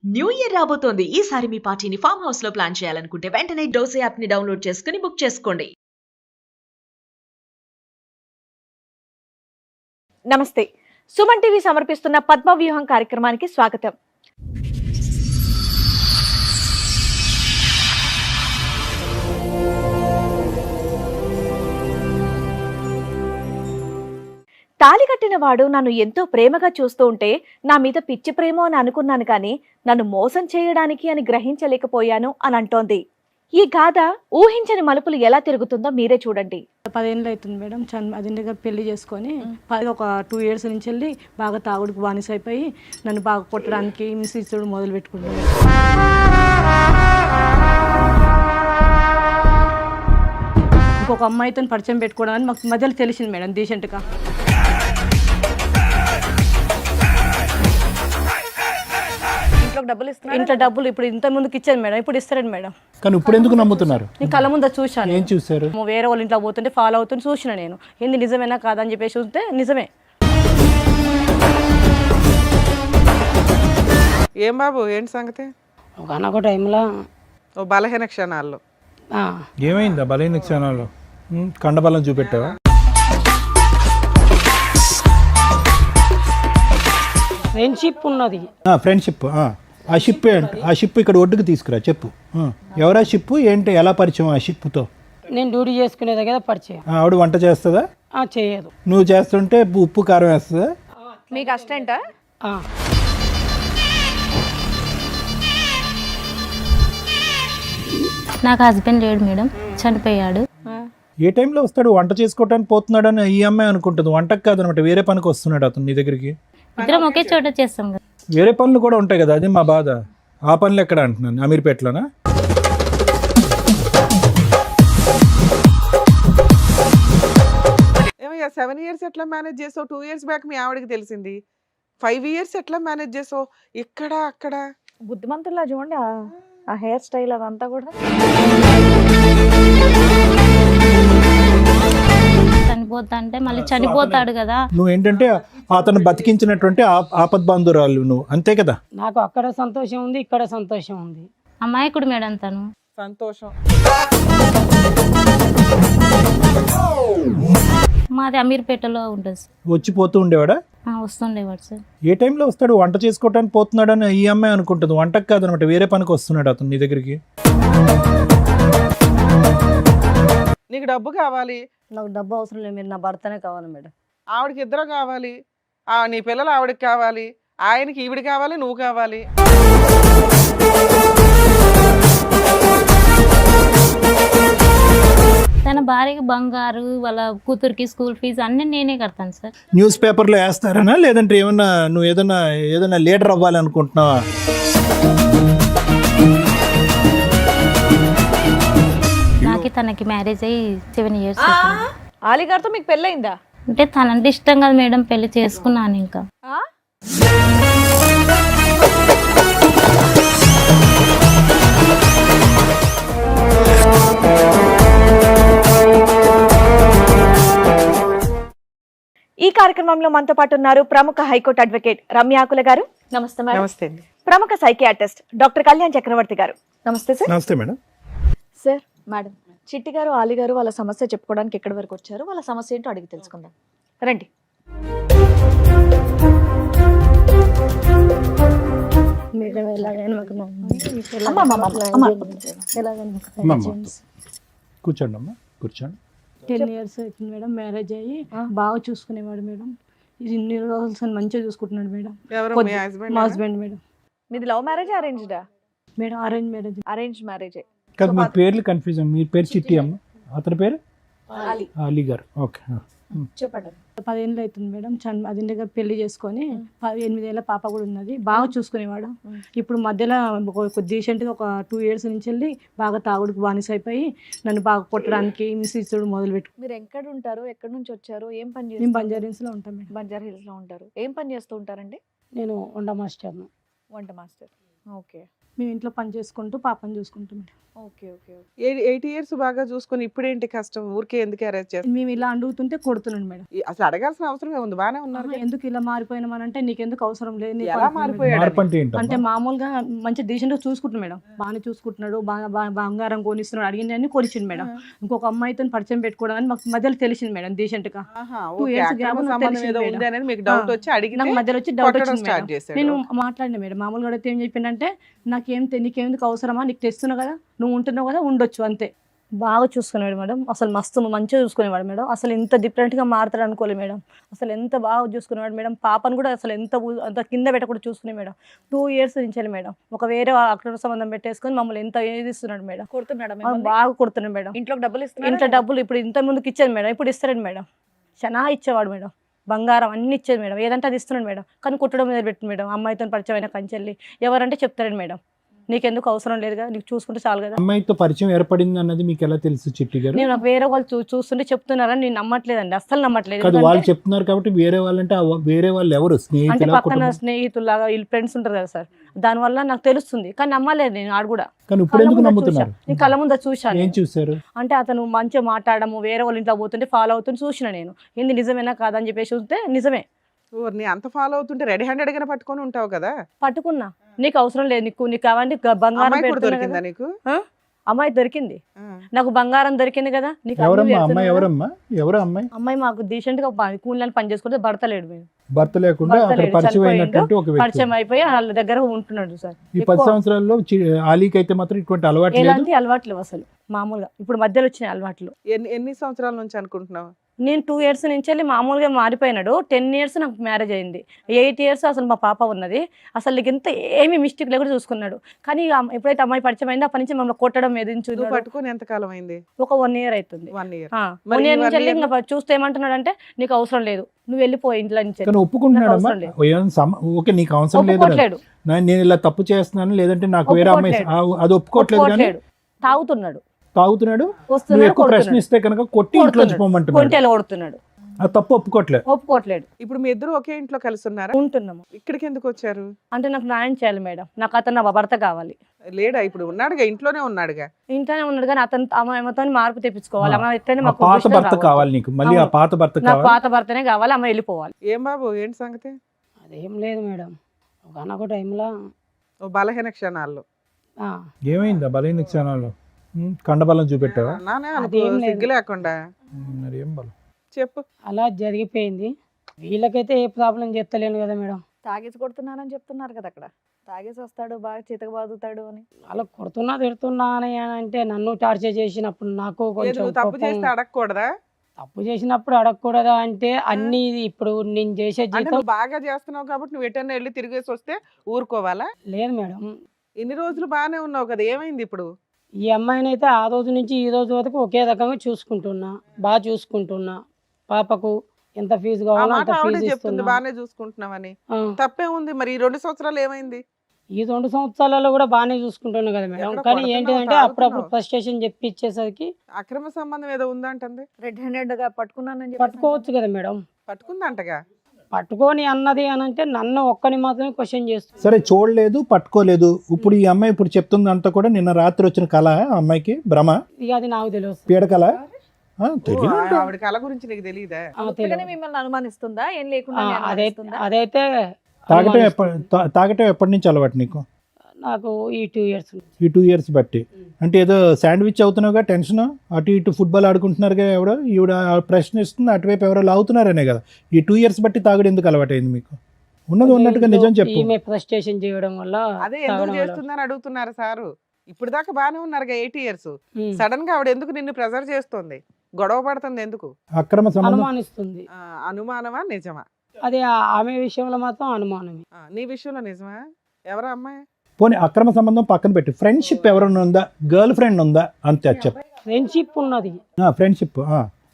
New year రాబోతోంది. ఈసారి మీ పార్టీని ఫామ్ హౌస్ లో ప్లాన్ చేయాలనుకుంటే వెంటనే డోసే యాప్ ని డౌన్లోడ్ చేసుకుని బుక్ చేసుకోండి. నమస్తే. సుమన్ టీవీ సమర్పిస్తున్న పద్మవ్యూహం కార్యక్రమానికి స్వాగతం. తాళి కట్టిన వాడు నన్ను ఎంతో ప్రేమగా చూస్తూ ఉంటే నా మీద పిచ్చి ప్రేమో అని అనుకున్నాను, కానీ నన్ను మోసం చేయడానికి అని గ్రహించలేకపోయాను అని అంటోంది. ఈ గాథ ఊహించని మలుపులు ఎలా తిరుగుతుందో మీరే చూడండి. 10 ఏళ్ళు అవుతుంది మేడం. అది దగ్గర పెళ్లి చేసుకొని ఒక 2 years నుంచి వెళ్ళి బాగా తాగుడుకు బానిస అయిపోయి నన్ను బాగా కొట్టడానికి మిస్సుడు మొదలు పెట్టుకున్నాను. ఇంకొక అమ్మాయితో పరిచయం పెట్టుకోవడం అని మాకు మధ్యలో తెలిసింది మేడం. డీసెంట్గా ఇంట్లో డబ్బులు ఇప్పుడు ఇంత ముందుకు ఇచ్చాను మేడం, ఇప్పుడు ఇస్తారండి మేడం. కానీ ఇప్పుడు ఎందుకు నమ్ముతున్నారు? నేను కళ్ళ ముందు చూశాను. ఏం చూసారు? వేరే వాళ్ళ ఇంట్లో పోతుంటే ఫాలో అవుతుంటే చూసిన నేను. ఏంది నిజమేనా కాదని చెప్పేసి చూస్తే నిజమే. ఏం బాబు ఏంటి సంగతి? ఒకనొక టైంలో ఓ బలహీన క్షణాల్లో ఏమైందా? బలహీన క్షణాల్లో కండబలం చూపెట్టావా? ఫ్రెండ్షిప్ ఉన్నది. ఫ్రెండ్షిప్. ఆ షిప్ ఏంటి? ఆ షిప్ ఇక్కడ ఒడ్డుకు తీసుకురా, చెప్పు. ఎవరా షిప్? ఏంటి? ఎలా పరిచయం ఆ షిప్తో? నేను డ్యూటీ చేసుకునేది కదా పరిచయం. ఆవిడ వంట చేస్తుందా? చేయదు. నువ్వు చేస్తుంటే ఉప్పు కారం వేస్తుందా? మీకు అసిస్టెంటా? నాకు హస్బెండ్ లేడు మేడం, చనిపోయాడు. ఏ టైంలో వస్తాడు? వంట చేసుకోవడానికి పోతున్నాడు అని ఈ అమ్మాయి అనుకుంటుంది. వంటకు కాదనమాట, వేరే పనికి వస్తున్నాడు అతను నీ దగ్గరికి. ఇద్దరం ఒకే చోట చేస్తాం కదా. వేరే పనులు కూడా ఉంటాయి కదా, అది మా బాధ. ఆ పనులు ఎక్కడ అంటున్నాను? అమీర్పేటలోనా? ఏమయ్యా 7 years ఎట్లా మేనేజ్ చేసావు? 2 years బ్యాక్ మీ ఆవిడకి తెలిసింది. 5 years ఎట్లా మేనేజ్ చేసావు? ఇక్కడ అక్కడ బుద్ధిమంతుల్లా చూడండి, ఆ హెయిర్ స్టైల్ అదంతా కూడా. చనిపోతా అంటే మళ్ళీ చనిపోతాడు కదా. నువ్వు ఏంటంటే అతను బతికించినటువంటి ఆపద్బంధురాలు నువ్వు, అంతే కదా? నాకు అక్కడ సంతోషం ఉంది, ఇక్కడ సంతోషం ఉంది. అమాయకుడు మేడం తను. సంతోషం. మాది అమీర్పేటలో ఉంటుంది సార్. వచ్చిపోతూ ఉండేవాడా? వస్తుండేవాడు సార్. ఏ టైంలో వస్తాడు? వంట చేసుకోవడానికి పోతున్నాడు అని ఈ అమ్మాయి అనుకుంటుంది. వంటకు కాదనమాట, వేరే పనికి వస్తున్నాడు అతను నీ దగ్గరికి. నీకు డబ్బు కావాలి? నాకు డబ్బు అవసరం లేదు, మీరు నా భర్తనే కావాలి మేడం. ఆవిడకి ఇద్దరు కావాలి. నీ పిల్లలు ఆవిడకి కావాలి, ఆయనకి ఈవిడ కావాలి, నువ్వు కావాలి. తన భార్యకి బంగారు, వాళ్ళ కూతురికి స్కూల్ ఫీజు అన్ని నేనే కడతాను సార్. న్యూస్ పేపర్లో వేస్తారనా? లేదంటే ఏమన్నా నువ్వు ఏదైనా లీడర్ అవ్వాలనుకుంటున్నావా? నాకు తనకి మ్యారేజ్ అయ్యి 7 years. ఆలీ గారితో మీకు పెళ్ళయిందా? అంటే తనంటే ఇష్టం కదా మేడం, పెళ్లి చేసుకున్నాను. ఇంకా ఈ కార్యక్రమంలో మనతో పాటు ఉన్నారు ప్రముఖ హైకోర్టు అడ్వకేట్ రమ్య ఆకుల గారు. నమస్తే మేడం. నమస్తే అండి. ప్రముఖ సైకియాట్రిస్ట్ డాక్టర్ కళ్యాణ్ చక్రవర్తి గారు. నమస్తే సార్. నమస్తే మేడం. సార్, మేడం, చిట్టి గారు, ఆలి గారు వాళ్ళ సమస్య చెప్పుకోవడానికి ఎక్కడి వరకు వచ్చారు, వాళ్ళ సమస్య ఏంటో అడిగి తెలుసుకుందాం. రండి. కూర్చోండి అమ్మా, కూర్చోండి. 10 years అవుతుంది మేడం. మ్యారేజ్ అయ్యి బాగా చూసుకునేవాడు మేడం. ఇది ఇన్ని రోజులు మంచిగా చూసుకుంటున్నాడు మేడం. ఎవరు? మీ మా హస్బెండ్ మేడం. మీది లవ్ మ్యారేజ్ అరేంజ్డా? Madam arrange marriage. అరేంజ్ మ్యారేజే. కాదు, మీ పేర్లు కన్ఫ్యూజన్. మీ పేరు చిట్టి అమ్మ, అతని పేరు అలీ గారు. ఓకే, చెప్పండి. 10 ఏళ్ళు అవుతుంది మేడం. అది దగ్గర పెళ్లి చేసుకొని 8 ఏళ్ళ పాప కూడా ఉన్నది. బాగా చూసుకునేవాడు. ఇప్పుడు మధ్యలో డీసెంట్గా ఒక 2 years నుంచి వెళ్ళి బాగా తాగుడుకు బానిస అయిపోయి నన్ను బాగా కొట్టడానికి మిస్సుడు మొదలు పెట్టు. మీరు ఎక్కడ ఉంటారు? ఎక్కడి నుంచి వచ్చారు? ఏం పని చేస్తారు? మేము బంజారా హిల్స్లో ఉంటాం మేడం. బంజారా హిల్స్ లో ఉంటారు. ఏం పని చేస్తూ ఉంటారండి? నేను వంట మాస్టర్ను. వంట మాస్టర్. ఓకే మేము ఇంట్లో పని చేసుకుంటూ పాపని చూసుకుంటాం మేడం. ఓకే ఓకే 8 ఇయర్స్ బాగా చూసుకొని ఇప్పుడేంటి కష్టం? ఊరికే ఎందుకు అరెస్ట్ చేస్తారు? మేము ఇలా అడుగుతుంటే కొడుతున్నాడు మేడం. అసలు అడగాల్సిన అవసరం ఏముంది? బాగానే ఉన్నారు కదా. ఎందుకు ఇలా మారిపోయినామనంటే నీకెందుకు అవసరం లేదు, నీకు ఎలా అంటున్నాడు మేడం. మారిపోయాడు? మార్పు అంటే ఏంటమ్మా? అంటే మామూలుగా మంచి డీసెంట్ గా చూసుకుంటున్నాడు మేడం, బాగానే చూసుకుంటున్నాడు, బాగా బంగారం కొనిస్తున్నాడు, అడిగిందని కొనిచ్చిండు మేడం. ఇంకొక అమ్మాయితో పరిచయం పెట్టుకోవడం అని మాకు మధ్యలో తెలిసింది మేడం డీసెంట్ గా. ఆహా, 2 ఓకే. years అక్రమ gap నాకు సంబంధం తెలిసింది ఏదో మేడం. ఉంది అనేది మీకు డౌట్ వచ్చి అడిగితే నాకు మధ్యలో వచ్చి డౌట్ కొట్టడం వచ్చింది స్టార్ట్ మేడం. చేశాడు. నేను మాట్లాడిన మేడం, మామూలుగా అడిగితే ఏం చెప్పిండంటే నీకెందుకు అవసరమా, నీకు తెస్తున్నావు కదా, నువ్వు ఉంటున్నావు కదా, ఉండొచ్చు అంతే. బాగా చూసుకునేవాడు మేడం, అసలు మస్తు మంచిగా చూసుకునేవాడు మేడం. అసలు ఇంత డిఫరెంట్గా మారుతాడు అనుకోలేదు మేడం. అసలు ఎంత బాగా చూసుకునేవాడు మేడం. పాపను కూడా అసలు అంత కింద పెట్టకుండా చూసుకునే మేడం. 2 years నుంచి మేడం ఒక వేరే అక్రమ సంబంధం పెట్టేసుకొని మమ్మల్ని ఎంత ఏదిస్తున్నాడు మేడం. బాగా కొడుతున్నాడు మేడం. ఇంట్లో డబ్బులు ఇస్తున్నా ఇంట్లో డబ్బులు ఇప్పుడు ఇంత ముందుకు ఇచ్చేది మేడం, ఇప్పుడు ఇస్తాడు మేడం. చాలా ఇచ్చేవాడు మేడం, బంగారం అన్ని ఇచ్చేది మేడం, ఏదంటే అది ఇస్తున్నాడు మేడం. కానీ కుట్టడం మీద పెట్టింది మేడం. అమ్మాయితో పరిచయం అయిన కంచెల్లి ఎవరంటే చెప్తాడు మేడం, నీకెందుకు అవసరం లేదుగా, నీకు చూసుకుంటే చాలు కదా. అమ్మాయితో పరిచయం ఏర్పడింది అన్నది మీకు ఎలా తెలుసు చిట్టి గారు? నేను వేరే వాళ్ళు చూస్తుంటే చెప్తున్నారని నేను నమ్మట్లేదండి, అస్సలు నమ్మట్లేదు. కాదు, వాళ్ళు ఎందుకంటే చెప్తున్నారు కాబట్టి వేరే వాళ్ళంటే వేరే వాళ్ళు ఎవరు? అంటే స్నేహితుల పక్కన స్నేహితులాగా వీళ్ళు ఫ్రెండ్స్ ఉంటారు కదా సార్, దానివల్ల నాకు తెలుస్తుంది. కానీ నమ్మలేదు నేను ఆడు కూడా. కానీ ఇప్పుడు ఎందుకు నమ్ముతున్నారు? నేను కళ్ళ ముందు చూశాను. ఏం చూసారు? అంటే అతను మంచిగా మాట్లాడము, వేరే వాళ్ళ ఇంట్లో పోతుంటే ఫాలో అవుతుంటే చూసిన నేను. ఏంది నిజమేనా కాదని చెప్పేసి చూస్తే నిజమే. నీ అంత ఫాలో అవుతుంటే రెడీ హ్యాండెడ్ గానే పట్టుకొని ఉంటావు కదా. పట్టుకున్నా, నీకు అవసరం లేదు, నీకు అవన్నీ బంగారం అమ్మాయి కూడా పెడుతున్నా దొరికిందా కదా. నీకు? ఆ? అమ్మాయి దొరికింది, ఆ. నాకు బంగారం దొరికింది కదా. నీకు అన్ని ఎవరమ్మా పెడుతున్నా అమ్మాయి? కదా. ఎవరమ్మా? ఎవరు అమ్మాయి? అమ్మాయి మాకు డీసెంట్ గా కూలీలను పని చేసుకుంటే భర్త లేడు మేము. భర్త లేకుండా భర్త అక్కడ లేడు, పరిచయం చనిపోయిండు. అయినటువంటి ఒక వ్యక్తి. పరిచయం అయిపోయి వాళ్ళ దగ్గర ఉంటున్నాడు సార్. ఈ 10 సంవత్సరాల్లో ఆలీకి అయితే మాత్రం ఇటువంటి అలవాటు లేదు. ఎలాంటి అలవాట్లు అసలు మామూలుగా ఇప్పుడు మధ్యలో వచ్చిన అలవాట్లు. ఎన్ని సంవత్సరాల నుంచి అనుకుంటున్నావు? నేను 2 years నుంచి వెళ్ళి మామూలుగా మారిపోయినాడు. 10 years నాకు మ్యారేజ్ అయింది. 8 years అసలు మా పాప ఉన్నది. అసలు నీకు ఎంత ఏమి మిస్టేక్ లేకుండా చూసుకున్నాడు. కానీ ఎప్పుడైతే అమ్మాయి పరిచయం అయిందో అప్పటి నుంచి మమ్మల్ని కొట్టడం ఎదించు. నువ్వు పట్టుకొని ఎంత కాలం అయింది? ఒక 1 year అవుతుంది. 1 year. 1 year నుంచి వెళ్ళి ఇంకా చూస్తే ఏమంటున్నాడు అంటే నీకు అవసరం లేదు, నువ్వు వెళ్ళిపో ఇంట్లో నుంచి. కానీ ఒప్పుకుంటున్నాడమ్మా? నాకు అవసరం ఓకే, నీకు అవసరం లేదు, ఒప్పుకోవట్లేడు. నేను ఇలా తప్పు చేస్తున్నాను, లేదంటే నాకు వేరే అమ్మాయి అది ఒప్పుకోవట్లేదు. కానీ తాగుతున్నాడు, తాగుతున్నాడు. నువ్వు వస్తున్నాడు, ఎక్కువ ప్రశ్నిస్తే కనుక కొట్టి ఇంట్లో పోమంటున్నాడు. కొంటెలు కొడుతున్నాడు, ఆ తప్పు ఒప్పుకోవట్లేదు. ఒప్పుకోవట్లేదు. ఇప్పుడు మీ ఇద్దరు ఒకే ఇంట్లో కలిసి ఉన్నారా? ఉంటున్నాము. ఇక్కడికి ఎందుకు వచ్చారు? అంటే నాకు న్యాయం చేయాలి మేడం, నాకు అతను నా భర్త కావాలి. లేడా? ఇప్పుడు ఉన్నాడుగా, ఇంట్లోనే ఉన్నాడుగా. ఇంట్లోనే ఉన్నాడు కానీ అతను ఆమెతో మార్పు తెప్పించుకోవాలి. ఆమె ఎట్లనే ఆ మాకు పాత దృష్టిలో భర్త రావద్దు. కావాలి నీకు, మళ్ళీ ఆ అవును. పాత భర్త నాకు కావాలి. పాత భర్తనే కావాలి, ఆమె వెళ్ళిపోవాలి. ఏం బాబు, ఏంటి సంగతి? అదేం లేదు మేడం, ఒకనొక టైంలో ఓ బలహీన క్షణాల్లో ఏమైంది ఆ బలహీన క్షణాల్లో? కండబలం చూపెట్టావా? నానే అదేం అనుకో, లేదు. సిగ్గు లేకుండా మరి ఏం బలం? చెప్పు. అలా జరిగిపోయింది. వీళ్ళకైతే ఏ ప్రాబ్లం చెప్తలేను కదా మేడం. తాగేసి కొడుతున్నానని చెప్తున్నారు కదా అక్కడ. తాగేసి వస్తాడు, బాగా చితక బాదుతాడు అని. అలా కొడుతున్నా తిడుతున్నా అని అంటే నన్ను టార్చర్ చేసినప్పుడు నాకు ఏది కొంచెం నువ్వు తప్పు కోపం. చేస్తే అడగకూడదా? తప్పు చేసినప్పుడు అడగకూడదా అంటే అన్ని ఇప్పుడు నేను చేసే అంటే జీతం నువ్వు బాగా చేస్తున్నావు కాబట్టి నువ్వు ఎటన్నా వెళ్ళి తిరిగేసి వస్తే ఊరుకోవాలా? లేదు మేడం. ఇన్ని రోజులు బాగానే ఉన్నావు కదా, ఏమైంది ఇప్పుడు? ఈ అమ్మాయిని అయితే ఆ రోజు నుంచి ఈ రోజు వరకు ఒకే రకంగా చూసుకుంటున్నా, బాగా చూసుకుంటున్నా. పాపకు ఎంత ఫీజు ఆ కావాలో మాట అంత ఆవిడే ఫీజు చెప్తుంది, ఇస్తున్నా. బాగానే చూసుకుంటున్నావని. ఆ, తప్పే ఉంది. మరి ఈ 2 సంవత్సరాలు ఏమైంది? ఈ 2 సంవత్సరాలలో కూడా బాగానే చూసుకుంటున్నా కదా మేడం. ఎక్కడ కానీ కొడుతున్నావు, ఏంటిదంటే అప్పుడప్పుడు తాగుతున్నావు? ఫ్రస్ట్రేషన్ చెప్పి ఇచ్చేసరికి అక్రమ సంబంధం ఏదో ఉందంటుంది. రెడ్ హ్యాండెడ్ గా పట్టుకున్నానని చెప్పేసి పట్టుకోవచ్చు కదా మేడం. పట్టుకుందంటగా. పట్టుకొని అన్నది అని అంటే నన్ను ఒక్కని మాత్రమే క్వశ్చన్ చేస్తుంది. సరే, చూడలేదు, పట్టుకోలేదు. ఇప్పుడు ఈ అమ్మాయి ఇప్పుడు చెప్తుందంతా కూడా నిన్న రాత్రి వచ్చిన కళ, ఆ అమ్మాయికి భ్రమ, ఇక అది నాకు తెలియదు. పీడకల. ఓ, తెలియదు. ఆవిడ కళ గురించి నీకు తెలియదా? ఉత్తగానే మిమ్మల్ని అనుమానిస్తుందా, ఏం లేకుండా అదైతే తాగటం అనుమానిస్తుంది. తాగటం ఎప్పటి నుంచి అలవాటు నీకు? నాకు ఈ 2 years ఈ 2 years బట్టి. అంటే ఏదో శాండ్విచ్ అవుతున్నావుగా, టెన్షన్, అటు ఇటు ఫుట్బాల్ ఆడుకుంటున్నారుగా, ఎవడో ఈవిడ ప్రశ్నిస్తుంది, అటువైపు ఎవరో లాగుతున్నారనే కదా. ఈ 2 years బట్టి తాగుడు ఎందుకు అలవాటైంది మీకు? ఉన్నది ఉన్నట్టుగా నిజం చెప్పు. ఈమె ఫ్రస్ట్రేషన్ చేయడం వల్ల అదే ఎందుకు తాగడం వల్ల. చేస్తుందని అడుగుతున్నారు సారు. ఇప్పుడు దాకా బాగానే ఉన్నారుగా 8 years. ఉమ్. సడన్ గా ఆవిడ ఎందుకు నిన్ను ప్రెజర్ చేస్తుంది, గొడవ పడుతుంది ఎందుకు? అక్రమ సంబంధం. అనుమానిస్తుంది. అనుమానమా నిజమా? అదే ఆమె విషయంలో మాత్రం అనుమానమే. నీ విషయంలో నిజమా? ఎవరా అమ్మాయి? పోనీ అక్రమ సంబంధం పక్కన పెట్టి ఫ్రెండ్షిప్ ఎవరైనా ఉందా, గర్ల్ ఫ్రెండ్ ఉందా, అంతే అది చెప్పు. ఫ్రెండ్షిప్ ఉన్నది ఫ్రెండ్షిప్,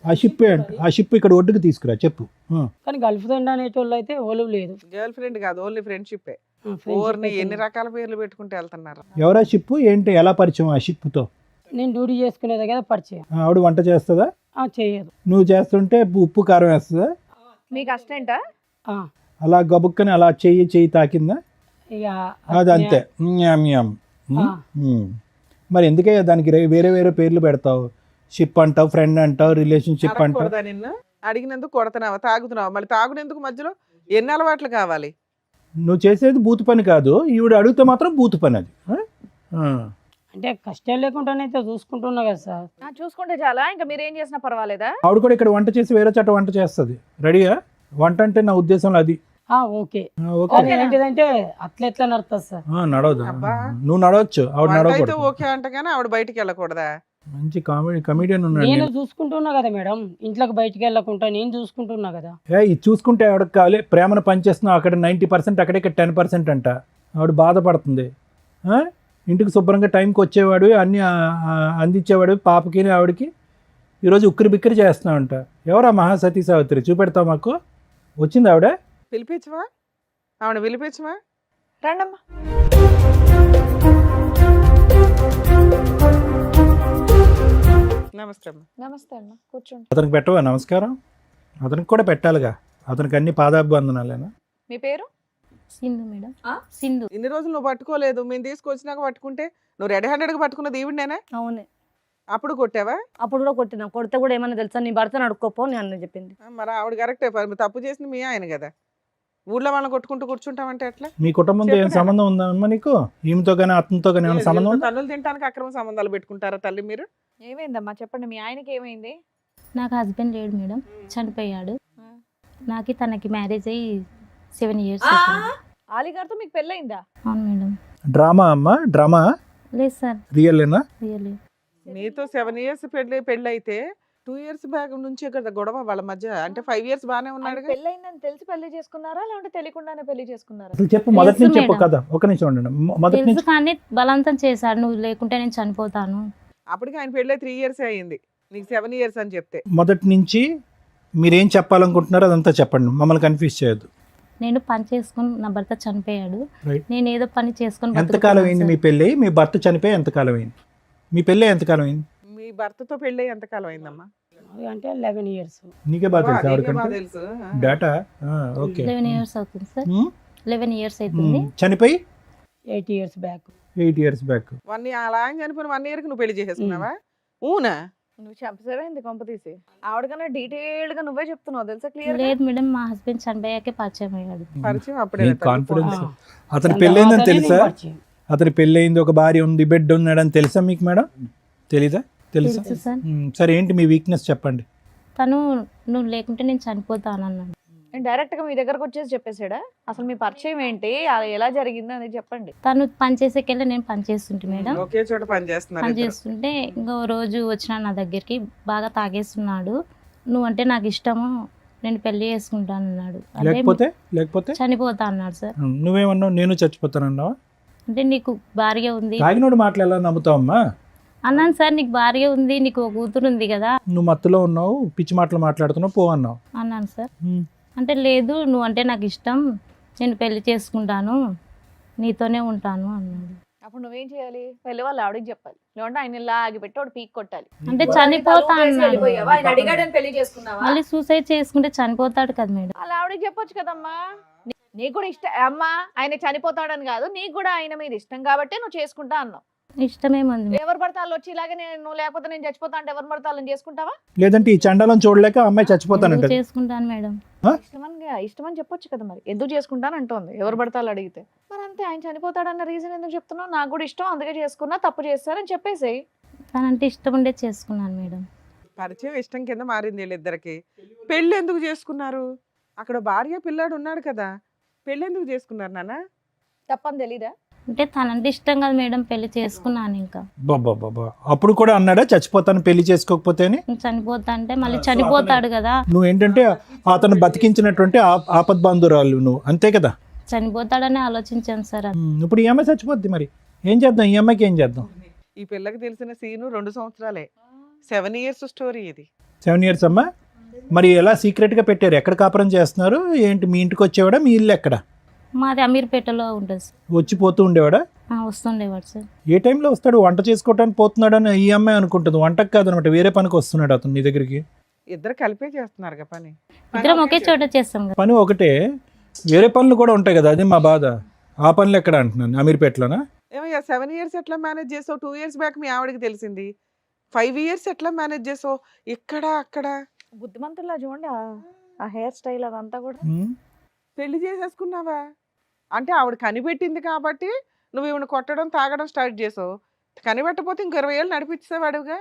ఆ షిప్ ఇక్కడ ఒడ్డుకు తీసుకురా చెప్పు. కానీ గర్ల్ ఫ్రెండ్ అనేటోళ్ళు అయితే ఓలు లేదు. గర్ల్ ఫ్రెండ్ కాదు, ఓన్లీ ఫ్రెండ్షిప్. Friendship ఓర్ని అయితే ఎన్ని రకాల పేర్లు పెట్టుకుంటూ వెళ్తున్నారు. ఎవరా షిప్, ఏంటి, ఎలా పరిచయం ఆ షిప్తో? నేను డ్యూటీ చేసుకునే దగ్గర పరిచయం. ఆవిడ వంట చేస్తుందా? చేయదు. నువ్వు చేస్తుంటే ఉప్పు కారం వేస్తుందా? మీకు అసిస్టెంటా? ఆ, అలా గబుక్కని అలా చెయ్యి తాకిందా? ఇక అది అంతే మ్యామ్ మ్యామ్. ఆ. మరి ఎందుకే దానికి వేరే వేరే పేర్లు పెడతావు? షిప్ అంటావు, ఫ్రెండ్ అంటావు, రిలేషన్షిప్ అంటావు. అడగకూడదా నిన్ను? అడిగినందుకు కొడుతున్నావా, తాగుతున్నావా? మళ్ళీ తాగునేందుకు మధ్యలో ఎన్ని అలవాట్లు కావాలి? నువ్వు చేసేది బూతు పని కాదు, ఈవిడ అడిగితే మాత్రం బూతు పని అది. అంటే కష్టం లేకుండానైతే చూసుకుంటున్నా కదా సార్. చూసుకుంటే చాలా, ఇంకా మీరు ఏం చేసినా పర్వాలేదా? ఆవిడ కూడా ఇక్కడ వంట చేసి వేరే చోట వంట చేస్తుంది. రెడీగా? వంట అంటే నా ఉద్దేశంలో అది. ఓకే. ఓకే, కానీ ఏంటిదంటే అట్లా ఎట్లా నడుస్తుంది సార్? నడవదు. అబ్బా. నువ్వు నడవచ్చు, ఆవిడ వంట అయితే నడవకూడదు. ఓకే అంట కానీ ఆవిడ బయటికి వెళ్ళకూడదా? మంచి కమెడియన్ ఉన్నాడు. నేను చూసుకుంటున్నా కదా మేడం, ఇంట్లోకి బయటికి వెళ్ళకుండా నేను చూసుకుంటున్నా కదా. ఇది చూసుకుంటే ఆవిడకి కావాలి, ప్రేమను పనిచేస్తున్నావు అక్కడ 90%, అక్కడ ఇక్కడ 10% అంట. ఆవిడ బాధపడుతుంది. ఇంటికి శుభ్రంగా టైంకి వచ్చేవాడు, అన్నీ అందించేవాడు పాపకి ఆవిడకి. ఈరోజు ఉక్కిరి బిక్కిరి చేస్తున్నావు అంట. ఎవరా మహాసతీ సావిత్రి? చూపెడతావు మాకు. వచ్చింది ఆవిడ? పిలిపించవా? ఆవిడ పిలిపించవా? రండమ్మా. నమస్తే అమ్మ. నమస్తే అన్న, కూర్చోండి. అతనికి పెట్టవా నమస్కారం? అతనికి కూడా పెట్టాలిగా, అతనికి అన్ని పాదాభివందనాలేనా? మీ పేరు? సింధు మేడం. ఆ? సింధు. ఇన్ని రోజులు నువ్వు పట్టుకోలేదు, మేము తీసుకొచ్చినాక పట్టుకుంటే నువ్వు రెడీ హ్యాండెడ్గా పట్టుకున్నది ఈవిడనేనా? అవునే, అప్పుడు కొట్టావా? అప్పుడు కూడా కొట్టినా. కొడితే కూడా ఏమన్నా తెలుసా, నీ భర్తను అడుక్కోపో అని అన్న చెప్పింది. మరి ఆవిడ కరెక్టే, తప్పు చేసింది మీ ఆయన కదా. ఊళ్ళో వాళ్ళని కొట్టుకుంటూ కూర్చుంటామంటే ఎట్లా? మీ కుటుంబంతో ఏం చెప్పు సంబంధం ఉందమ్మా నీకు? ఈమెతో కానీ అతనితో కానీ ఏమైనా సంబంధం ఉందా? తల్లులు తినడానికి అక్రమ సంబంధాలు పెట్టుకుంటారా తల్లి మీరు? ఏమైందమ్మా చెప్పండి, మీ ఆయనకి ఏమైంది? నాకు హస్బెండ్ లేడు మేడం, చనిపోయాడు. నాకు తనకి మ్యారేజ్ అయ్యి 7 years అవుతుంది. ఆలి గారితో మీకు పెళ్ళయిందా? అవును మేడం. డ్రామా అమ్మా, డ్రామా? లేదు సార్, రియల్లేనా? రియల్లీ. నీతో 7 years పెళ్ళి అయితే 2 years బ్యాక్ నుంచి కదా గొడవ వాళ్ళ మధ్య. అంటే 5 years బానే ఆయన ఉన్నాడు. పెళ్ళయిందని తెలిసి పెళ్లి చేసుకున్నారా, లేదంటే తెలియకుండానే పెళ్లి చేసుకున్నారా? అసలు చెప్పు, మొదటి నుంచి తెలుసు చెప్పు మేడం. కదా. ఒక నిమిషం ఉండండి. మొదటి తెలుసు నుంచి కానీ బలవంతం చేశాడు, నువ్వు లేకుంటే నేను చనిపోతాను. అప్పటికి ఆయన పెళ్ళి 3 years అయ్యింది, నీకు 7 years అని చెప్తే. మొదటి నుంచి మీరేం చెప్పాలనుకుంటున్నారో అదంతా చెప్పండి, మమ్మల్ని కన్ఫ్యూజ్ చేయొద్దు. నేను పని చేసుకుని, నా భర్త చనిపోయాడు, Right. నేను ఏదో పని చేసుకుని ఎంతకాలం బతుకుతున్నాను అయింది సార్. మీ పెళ్ళి? మీ భర్త చనిపోయి ఎంతకాలం అయింది? మీ పెళ్ళి ఎంతకాలం అయింది? మీ భర్తతో పెళ్ళి ఎంతకాలం అయిందమ్మా? అది అంటే 11 years. నీకే బాగా తెలుసు నీకే బాగా ఆవిడకంటే తెలుసు. డేటా. ఓకే. 11 years అవుతుంది సార్. 11 years అవుతుంది. చనిపోయి 8 years బ్యాక్. 8 years back. అలా ఆయన చనిపోయిన 1 year కి నువ్వు పెళ్లి చేసేసుకున్నావా? ఊనా? నువ్వు చంపసేవేంది కొంప తీసి? ఆవిడకన్నా డీటెయిల్డ్ గా నువ్వే చెప్తున్నావు తెలుసా, క్లియర్. లేదు మేడం, మా హస్బెండ్ చనిపోయాకే పరిచయం అయ్యాడు. పరిచయం అప్పుడే మీ కదా తల్లి. కాన్ఫిడెన్స్. ఆ. అతని దాని పెళ్ళైందని తర్వాతనే తెలుసా? నేను పరిచయం. అతని పెళ్ళయింది, ఒక భార్య ఉంది, బిడ్డ ఉన్నాడని తెలుసా మీకు మేడం? తెలీదా? తెలుసా? తెలుసు సార్. సరే, ఏంటి మీ వీక్నెస్ చెప్పండి. తను నువ్వు లేకుంటే నేను చనిపోతాను అన్నాడు. డైరెక్ట్ గా మీ దగ్గరకు వచ్చేసి చెప్పేసాడా? అసలు మీ పరిచయం ఏంటి, అది ఎలా జరిగింది అనేది చెప్పండి. తను పని చేసేకెళ్ళి నేను పని చేస్తుంటే మేడం, ఒకే చోట పని చేస్తున్నారు పని ఇద్దరు. చేస్తుంటే ఇంకో రోజు వచ్చిన నా దగ్గరికి బాగా తాగేస్తున్నాడు. నువ్వంటే నాకు ఇష్టము, నేను పెళ్లి చేసుకుంటాను అన్నాడు. అంటే లేకపోతే చనిపోతా అన్నాడు సార్. నువ్వేమన్నావు? నేను చచ్చిపోతానన్నావా? అంటే నీకు భార్య ఉంది తాగినోడు మాటలు ఎలా నమ్ముతావమ్మా? అన్నాను సార్. నీకు భార్య ఉంది, నీకు ఒక కూతురు ఉంది కదా నువ్వు మత్తులో ఉన్నావు, పిచ్చి మాటలు మాట్లాడుతున్నావు, పో అన్నావు. అన్నాను సార్. అంటే లేదు, నువ్వు అంటే నాకు ఇష్టం, నేను పెళ్లి చేసుకుంటాను, నీతోనే ఉంటాను అన్నాడు. అప్పుడు నువ్వేం చేయాలి? పెళ్లి వాళ్ళు ఆవిడకి చెప్పాలి, లేదంటే ఆయన ఇలా ఆగిపెట్టి వాడు పీక్ కొట్టాలి. అంటే చనిపోతా అన్నాడు. ఆయన అడిగాడని పెళ్లి చేసుకున్నావా? మళ్ళీ సూసైడ్ చేసుకుంటే చనిపోతాడు కదా మేడం. అలా ఆవిడకి చెప్పొచ్చు కదమ్మా. నీకు కూడా ఇష్టం అమ్మా, ఆయన చనిపోతాడని కాదు, నీకు కూడా ఆయన మీద ఇష్టం కాబట్టి నువ్వు చేసుకుంటా అన్నావు. ఇష్టమేముంది మేడం. ఎవరు పడతాళ్ళు వచ్చి ఇలాగే నువ్వు లేకపోతే నేను చచ్చిపోతా అంటే ఎవరు పడతాళ్ళని చేసుకుంటావా? లేదంటే ఈ చండాలం చూడలేక అమ్మాయి ఎందుకు చచ్చిపోతానంట. చేసుకుంటాను మేడం. ఇష్టమని చెప్పొచ్చు కదా, మరి ఎందుకు చేసుకుంటాను అంటోంది. ఎవరు పడతాళ్ళు అడిగితే మరి అంతే. ఆయన చనిపోతాడన్న రీజన్ ఎందుకు చెప్తున్నావు? నాకు కూడా ఇష్టం, అందుకే చేసుకున్నా, తప్పు చేస్తారని చెప్పేసేయ్. తనంటే ఇష్టం ఉండే చేసుకున్నాను మేడం. పరిచయం ఇష్టం కింద మారింది వీళ్ళిద్దరికి. పెళ్ళి ఎందుకు చేసుకున్నారు? అక్కడ భార్య పిల్లాడు ఉన్నాడు కదా, పెళ్ళి ఎందుకు చేసుకున్నారు నాన్న? తప్పని తెలీదా? అంటే తనంటే ఇష్టం కదా మేడం, పెళ్లి చేసుకున్నాను. ఇంకా బాబా, అప్పుడు కూడా అన్నాడా చచ్చిపోతాను పెళ్లి చేసుకోకపోతే అని? చనిపోతా అంటే మళ్ళీ చనిపోతాడు కదా, నువ్వు ఏంటంటే అతను బతికించినటువంటి ఆపద్ బంధురాలు నువ్వు, అంతే కదా? చనిపోతాడని ఆలోచించాను సార్. ఇప్పుడు ఈ అమ్మాయి చచ్చిపోద్ది, మరి ఏం చేద్దాం? ఈ అమ్మాయికి ఏం చేద్దాం? ఈ పిల్లకి తెలిసిన సీను 2 సంవత్సరాలే. 7 years స్టోరీ ఇది. 7 years అమ్మా. మరి ఎలా సీక్రెట్గా పెట్టారు? ఎక్కడ కాపురం చేస్తున్నారు ఏంటి? మీ ఇంటికి వచ్చేవాడా? మీ ఇల్లు ఎక్కడ? మాది అమీర్పేటలో ఉంటుంది సార్. వచ్చి పోతూ ఉండేవాడా? వస్తుండేవాడు సార్. ఏ టైంలో వస్తాడు? వంట చేసుకోవడానికి పోతున్నాడని ఈ అమ్మాయి అనుకుంటుంది. వంటకు కాదనమాట, వేరే పనికి వస్తున్నాడు అతను నీ దగ్గరికి. ఇద్దరు కలిపే చేస్తున్నారు పని. ఇద్దరం ఒకే చోట చేస్తాం కదా. పని ఒకటే, వేరే పనులు కూడా ఉంటాయి కదా, అది మా బాధ. ఆ పనులు ఎక్కడ అంటున్నాను, అమీర్పేటలోనా? ఏమయ్యా 7 ఇయర్స్ ఎట్లా మేనేజ్ చేసావు? 2 ఇయర్స్ బ్యాక్ మీ ఆవిడకి తెలిసింది. 5 ఇయర్స్ ఎట్లా మేనేజ్ చేసావు? ఇక్కడ అక్కడ బుద్ధిమంతుల్లా చూడండి ఆ హెయిర్ స్టైల్ అదంతా కూడా. ఉమ్. పెళ్లి చేసేసుకున్నావా? అంటే ఆవిడ కనిపెట్టింది కాబట్టి నువ్వు ఈవిడ కొట్టడం తాగడం స్టార్ట్ చేసావు. కనిపెట్టకపోతే ఇంకో 20 ఏళ్ళు నడిపించేవాడుగా.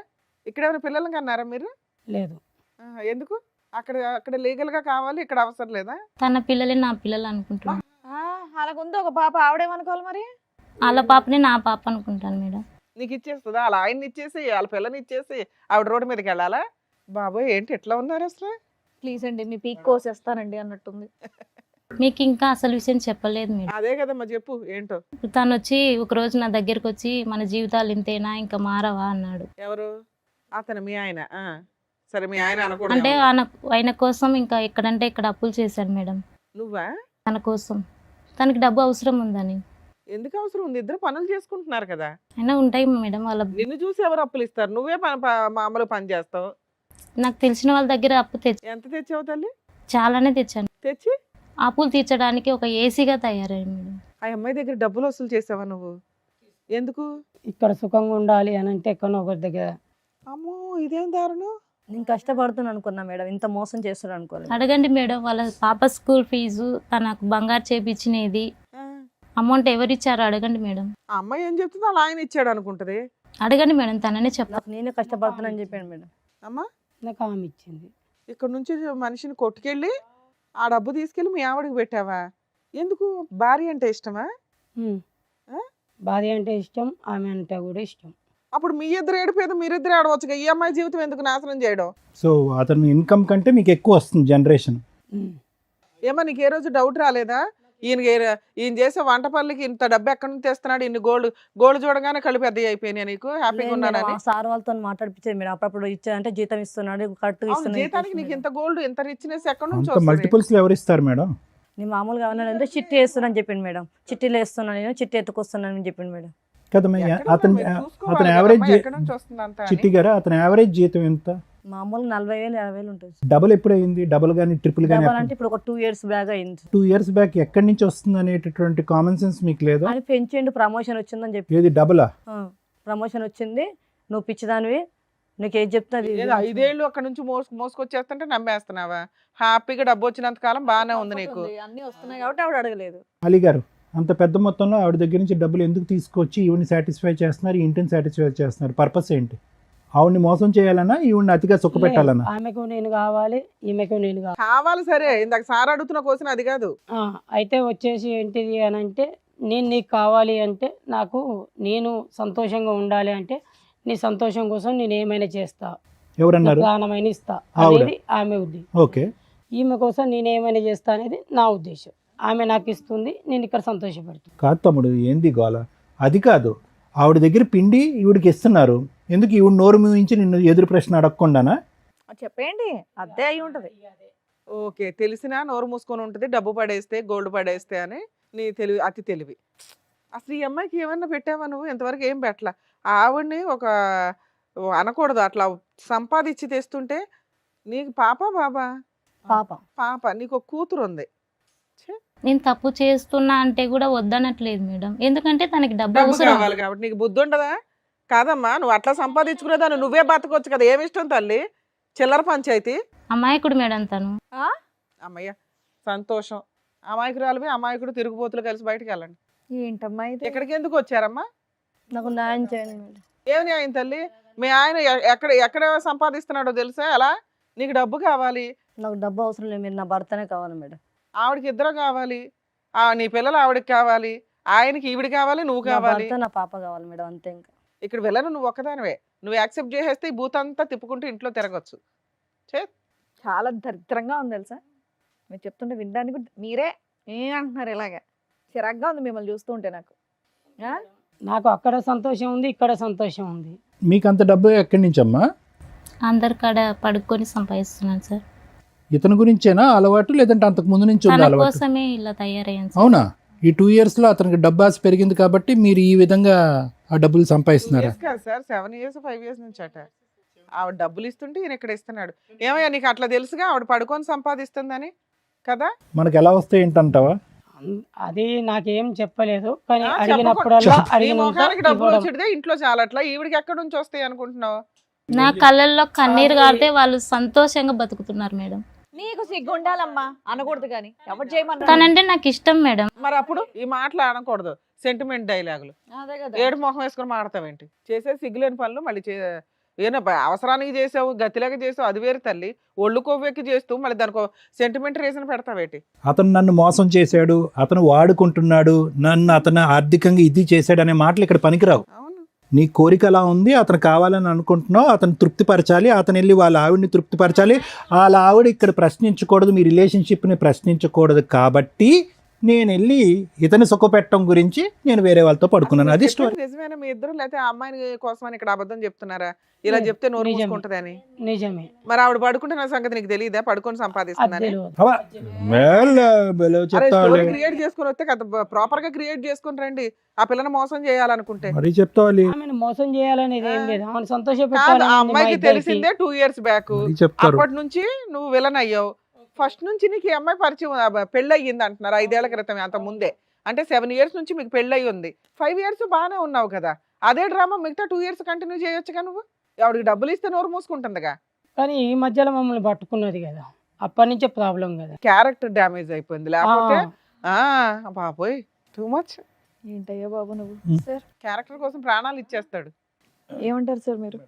ఇక్కడ ఏమైనా పిల్లల్ని కన్నారా మీరు? లేదు. ఎందుకు? అక్కడ అక్కడ లీగల్ గా కావాలి, ఇక్కడ అవసరం లేదా? తన పిల్లలే నా పిల్లలు అనుకుంటున్నాను. అలాగుంది ఒక పాప, ఆవిడేమనుకోవాలి మరి? వాళ్ళ పాపని నా పాప అనుకుంటాను మేడం. నీకు ఇచ్చేస్తుందా? వాళ్ళ ఆయన్ని ఇచ్చేసి వాళ్ళ పిల్లని ఇచ్చేసి ఆవిడ రోడ్డు మీదకి వెళ్ళాలా? బాబోయ్ ఏంటి ఎట్లా ఉన్నారు అసలు? ప్లీజ్ అండి మీ పీక్ కోసేస్తానండి అన్నట్టుంది. మీకు ఇంకా అసలు విషయం చెప్పలేదు మేడం. అదే కదమ్మా, చెప్పు ఏంటో. తను వచ్చి ఒకరోజు నా దగ్గరికి వచ్చి మన జీవితాలు ఇంతేనా ఇంకా మారవా అన్నాడు. ఎవరు? అతను మీ ఆయన? సరే మీ ఆయన అంటే అనకూడదు. ఆయన కోసం ఇంకా ఎక్కడంటే ఇక్కడ అప్పులు చేశాడు మేడం. నువ్వా? తన కోసం, తనకి డబ్బు అవసరం ఉందని. ఎందుకు అవసరం ఉంది? ఇద్దరు పనులు చేసుకుంటున్నారు కదా. అయినా ఉంటాయి మేడం వాళ్ళ. నిన్ను చూసి ఎవరు అప్పులు ఇస్తారు? నువ్వే మామూలు పని చేస్తావు. నాకు తెలిసిన వాళ్ళ దగ్గర అప్పు ఎంత తెచ్చావు తల్లి? చాలానే తెచ్చాను. తెచ్చి అప్పులు తీర్చడానికి ఒక ఏసీగా తయారయ్యాడు మేడం. ఆ అమ్మాయి దగ్గర డబ్బులు వసూలు చేసావా నువ్వు? ఎందుకు? ఇక్కడ సుఖంగా ఉండాలి అని అంటే ఎక్కడో ఒకరి దగ్గర. అమ్మో ఇదేం దారుణం. నేను కష్టపడుతున్నాను అనుకున్నా మేడం, ఇంత మోసం చేస్తాడు అనుకోలేదు. అడగండి మేడం, వాళ్ళ పాప స్కూల్ ఫీజు, తనకు బంగారు చేపించినది ఆ, అమౌంట్ ఎవరిచ్చారో అడగండి మేడం. ఆ అమ్మాయి ఏం చెప్తుందో అలా ఆయన ఇచ్చాడు అనుకుంటది. అడగండి మేడం, తననే చెప్తా. నాకు నేనే కష్టపడుతున్నాను చెప్పాను మేడం. అమ్మా నాకు ఆమె ఇచ్చింది. ఇక్కడ నుంచి మనిషిని కొట్టుకెళ్ళి ఆ డబ్బు తీసుకెళ్ళి మీ ఆవిడకి పెట్టావా? ఎందుకు? భార్య అంటే ఇష్టమా? ఉమ్. ఆ? భార్య అంటే ఇష్టం, ఆమె అంటే కూడా ఇష్టం. అప్పుడు మీ ఇద్దరు ఏడిపోయేది మీరిద్దరు ఆడవచ్చుగా. ఈ అమ్మాయి జీవితం ఎందుకు నాశనం చేయడం? సో అతను ఇన్కమ్ కంటే మీకు ఎక్కువ వస్తుంది జనరేషన్. ఉమ్. ఏమో నీకు ఏ రోజు డౌట్ రాలేదా? ఈయన చేసే వంట పనులకి ఇంత డబ్బు ఎక్కడి నుంచి తెస్తున్నాడు? ఇన్ని గోల్డ్ చూడగానే కళ్ళు పెద్ద అయిపోయినాయి. నీకు హ్యాపీగా ఉన్నానని సార్ వాళ్ళతో మాట్లాడిపించేది మేడం. అప్పుడప్పుడు ఇచ్చారంటే జీతం ఇస్తున్నాడు, కరెక్ట్ జీతానికి నీకు ఇంత గోల్డ్ ఇంత రిచ్నెస్ ఎక్కడి నుంచి అంత వస్తుంది? మల్టిపుల్స్ లో ఎవరు ఇస్తారు మేడం? నేను మామూలుగా ఏమన్నానంటే చిట్టి వేస్తున్నాను చెప్పింది మేడం. చిట్టీలు వేస్తున్నాను, నేను చిట్టి ఎత్తుకొస్తున్నాను అని చెప్పింది మేడం. కదా ఎక్కడ అతను మీరు చూసుకోవాలి అతని కదమ్మా, యావరేజ్ ఎక్కడి నుంచి వస్తుంది అంతా అని. చిట్టి గారు అతని యావరేజ్ జీతం ఎంత? మామూలు 40,000 50,000 ఉంటుంది. డబుల్ ఎప్పుడు అయింది? డబుల్ కానీ ట్రిపుల్ కానీ? డబల్ అంటే ఇప్పుడు ఒక 2 years బ్యాక్ అయింది. 2 years బ్యాక్ ఎక్కడి నుంచి వస్తుంది అనేటటువంటి కామన్ సెన్స్ మీకు లేదా? అని పెంచిండు, ప్రమోషన్ వచ్చిందని చెప్పి. ఏది డబులా? ప్రమోషన్ వచ్చింది, నువ్వు పిచ్చిదానివి, నీకు ఏది చెప్తా అది ఏదో 5 ఏళ్ళు అక్కడ నుంచి మోసుకొచ్చేస్తుంటే నమ్మేస్తున్నావా? హ్యాపీగా డబ్బు వచ్చినంత కాలం బాగానే ఉంది నీకు. అన్ని వస్తున్నాయి కాబట్టి ఆవిడ అడగలేదు. అలీ గారు అంత పెద్ద మొత్తంలో ఆవిడ దగ్గర నుంచి డబ్బులు ఎందుకు తీసుకొచ్చి ఈవిని సాటిస్ఫై చేస్తున్నారు, ఈ ఇంటిని సాటిస్ఫై చేస్తున్నారు? పర్పస్ ఏంటి? ఆవిడ్ని మోసం చేయాలన్నా, ఈవిడ్ని అతిగా సుఖ పెట్టాలన్నా? ఆమెకు నేను కావాలి, ఈమెకు నేను కావాలి. కావాలి సరే, ఇందాక సార్ అడుగుతున్న క్వశ్చన్ అది కాదు. అయితే వచ్చేసి ఏంటిది అని అంటే, నేను నీకు కావాలి అంటే, నేను సంతోషంగా ఉండాలి అంటే, నీ సంతోషం కోసం నేను ఏమైనా చేస్తా, ఎవరన్నారు? ప్రాణమైన ఇస్తా ఆవిడ. అనేది ఆమె ఉద్దేశం. ఓకే. ఈమె కోసం నేను ఏమైనా చేస్తా అనేది నా ఉద్దేశం. ఆమె నాకు ఇస్తుంది, నేను ఇక్కడ సంతోషపడుతుంది. కాదు తమ్ముడు, ఏంది గోల? అది కాదు, ఆవిడ దగ్గర పిండి ఈవిడికి ఇస్తున్నారు, ఎందుకు ఈవిడ నోరు మూయించి నిన్ను ఎదురు ప్రశ్న అడగకుండానా? చెప్పేయండి, అదే అయి ఉంటది. ఓకే, తెలిసినా నోరు మూసుకొని ఉంటుంది, డబ్బు పడేస్తే గోల్డ్ పడేస్తే అని నీ తెలివి, అతి తెలివి. అసలు ఈ అమ్మాయికి ఏమన్నా పెట్టావా నువ్వు? ఇంతవరకు ఏం పెట్టలా. ఆవిడ్ని ఒక అనకూడదు, అట్లా సంపాదించి తెస్తుంటే. నీకు పాప బాబా? పాప. పాప. నీకు ఒక కూతురు ఉంది. నేను తప్పు చేస్తున్నా అంటే కూడా వద్దనట్లేదు మేడం, ఎందుకంటే తనకి డబ్బు డబ్బు అవసరం. కావాలి కాబట్టి. నీకు బుద్ధి ఉండదా? కాదమ్మా, నువ్వు అట్లా సంపాదించుకునేదాన్ని నువ్వే బతకొచ్చు కదా. ఏమిష్టం తల్లి? చిల్లర పంచాయతీ. అమాయకుడు మేడం తను. అమ్మయ్య సంతోషం. అమాయకురాలువి అమాయకుడు తిరుగుబోతులు కలిసి బయటకు వెళ్ళండి. ఏంటమ్మా ఇది? ఎక్కడికి ఎందుకు వచ్చారమ్మా? నాకు న్యాయం చేయండి మేడం. ఏమి ఆయన తల్లి? మీ ఆయన ఎక్కడ ఎక్కడ సంపాదిస్తున్నాడో తెలుసా? ఎలా? నీకు డబ్బు కావాలి. నాకు డబ్బు అవసరం లేదు, మీరు నా భర్తనే కావాలి మేడం. ఆవిడకి ఇద్దరు కావాలి. నీ పిల్లలు ఆవిడకి కావాలి, ఆయనకి ఈవిడ కావాలి, నువ్వు నా కావాలి. భర్త నా పాప కావాలి మేడం, అంతే. ఇంకా ఇక్కడ వెళ్ళను, నువ్వు ఒక్కదానివే. నువ్వు యాక్సెప్ట్ చేసేస్తే ఈ బూత్ అంతా తిప్పుకుంటూ ఇంట్లో తిరగచ్చు. చాలా దరిద్రంగా ఉంది తెలుసా, మీరు చెప్తుంటే వినడానికి మీరే అంటున్నారు ఇలాగా. చిరాగ్గా ఉంది మిమ్మల్ని చూస్తూ ఉంటే నాకు. నాకు అక్కడ సంతోషం ఉంది, ఇక్కడ సంతోషం ఉంది. మీకు అంత డబ్బు ఎక్కడి నుంచి అమ్మా? అందరి కాడ పడుకొని సంపాదిస్తున్నాను సార్. ఇతని గురించేనా అలవాటు, లేదంటే అంతకు ముందు నుంచి ఉంది తన అలవాటు? కోసమే ఇలా తయారయ్యాను సార్. అవునా? ఈ 2 years లో అతనికి డబ్బు ఆశ పెరిగింది కాబట్టి మీరు ఈ విధంగా ఆ డబ్బులు సంపాదిస్తున్నారా? కాదు సార్, 7 years 5 years నుంచి అట. ఆవిడ డబ్బులు ఇస్తుంటే ఈయన ఇక్కడ ఇస్తున్నాడు. ఏమయ్యా నీకు అట్లా తెలుసుగా ఆవిడ పడుకొని సంపాదిస్తుందని కదా? మనకు ఎలా వస్తే ఏంటంటావా? అది నాకేం చెప్పలేదు, కానీ ఆ, అడిగినప్పుడల్లా నీ అడిగినంత మొఖానికి డబ్బులు ఇవ్వడం. వచ్చేదే ఇంట్లో చాలట్లా, ఈవిడికి ఎక్కడి నుంచి వస్తాయి అనుకుంటున్నావు? నా కళ్ళల్లో కన్నీరు కారితే వాళ్ళు సంతోషంగా బతుకుతున్నారు మేడం. నీకు సిగ్గు ఉండాలమ్మా, అనకూడదు కానీ ఎవరు చేయమన్నా. తనంటే నాకు ఇష్టం మేడం. మరి అప్పుడు ఈ మాటలు అనకూడదు, సెంటిమెంట్ డైలాగులు. అదే కదా. ఏడు మొహం వేసుకొని మాడతావేంటి? చేసే సిగ్గులేని పనులు మళ్ళీ ఏనా అవసరానికి చేసావు, గతిలాగా చేసావు, అది వేరు తల్లి. ఒళ్ళు కొవ్వెక్కి చేస్తూ మళ్ళీ దానికి సెంటిమెంట్ రీజన్ పెడతావేంటి? అతను నన్ను మోసం చేశాడు, అతను వాడుకుంటున్నాడు, నన్ను అతను ఆర్థికంగా ఇది చేశాడు అనే మాటలు ఇక్కడ పనికిరావు. అవును. నీ కోరిక అలా ఉంది, అతను కావాలని అనుకుంటున్నావు, అతను తృప్తిపరచాలి, అతను వెళ్ళి వాళ్ళ ఆవిడని తృప్తిపరచాలి. వాళ్ళ ఆవిడ ఇక్కడ ప్రశ్నించకూడదు, మీ రిలేషన్షిప్ని ప్రశ్నించకూడదు. కాబట్టి నేను వెళ్ళి ఇతని సుఖపెట్టడం గురించి నేను వేరే వాళ్ళతో పడుకున్నాను. అది స్టోరీ. నిజమేనా మీ ఇద్దరు, లేకపోతే ఆ అమ్మాయిని కోసం ఇక్కడ అబద్ధం చెప్తున్నారా? ఇలా లేదు, చెప్తే నోరు నిజమే. మూసుకుంటదని. నిజమే. మరి ఆవిడ పడుకుంటే నా సంగతి నీకు తెలియదా? పడుకొని అది సంపాదిస్తుందని. తెలియదు. స్టోరీ క్రియేట్ చేసుకుని వస్తే కదా, ప్రాపర్ గా క్రియేట్ చేసుకుని రండి. ఆ పిల్లని మోసం చేయాలనుకుంటే మరి చెప్తావాలి, ఆమెను మోసం చేయాలనేది ఏం లేదు, ఆమెను సంతోష కాదు, పెట్టాలని ఆ ఉంది మా అమ్మాయికి ఇద్దరికి. తెలిసిందే 2 years బ్యాక్. మరి చెప్తారు. అప్పటి నుంచి నువ్వు విలన్ అయ్యావు. ఫస్ట్ నుంచి నీకు ఈ అమ్మాయి పరిచయం, పెళ్ళి అయ్యింది అంటున్నారు 5 ఏళ్ల క్రితం, అంత ముందే. అంటే 7 years నుంచి మీకు పెళ్ళి అయ్యి ఉంది. 5 years బాగానే ఉన్నావు కదా. అదే డ్రామా మిగతా 2 years కంటిన్యూ చేయొచ్చుగా నువ్వు. ఆవిడకి డబ్బులు ఇస్తే నోరు మూసుకుంటుందిగా. కానీ ఈ మధ్యలో మమ్మల్ని పట్టుకున్నది కదా, అప్పటి నుంచే ప్రాబ్లం కదా. క్యారెక్టర్ డ్యామేజ్ అయిపోయింది. లేకపోతే బాబోయ్ టూ మచ్. ఏంటయ్యా బాబు నువ్వు. ఉం. సార్ క్యారెక్టర్ కోసం ప్రాణాలు ఇచ్చేస్తాడు. ఏమంటారు సార్ మీరు?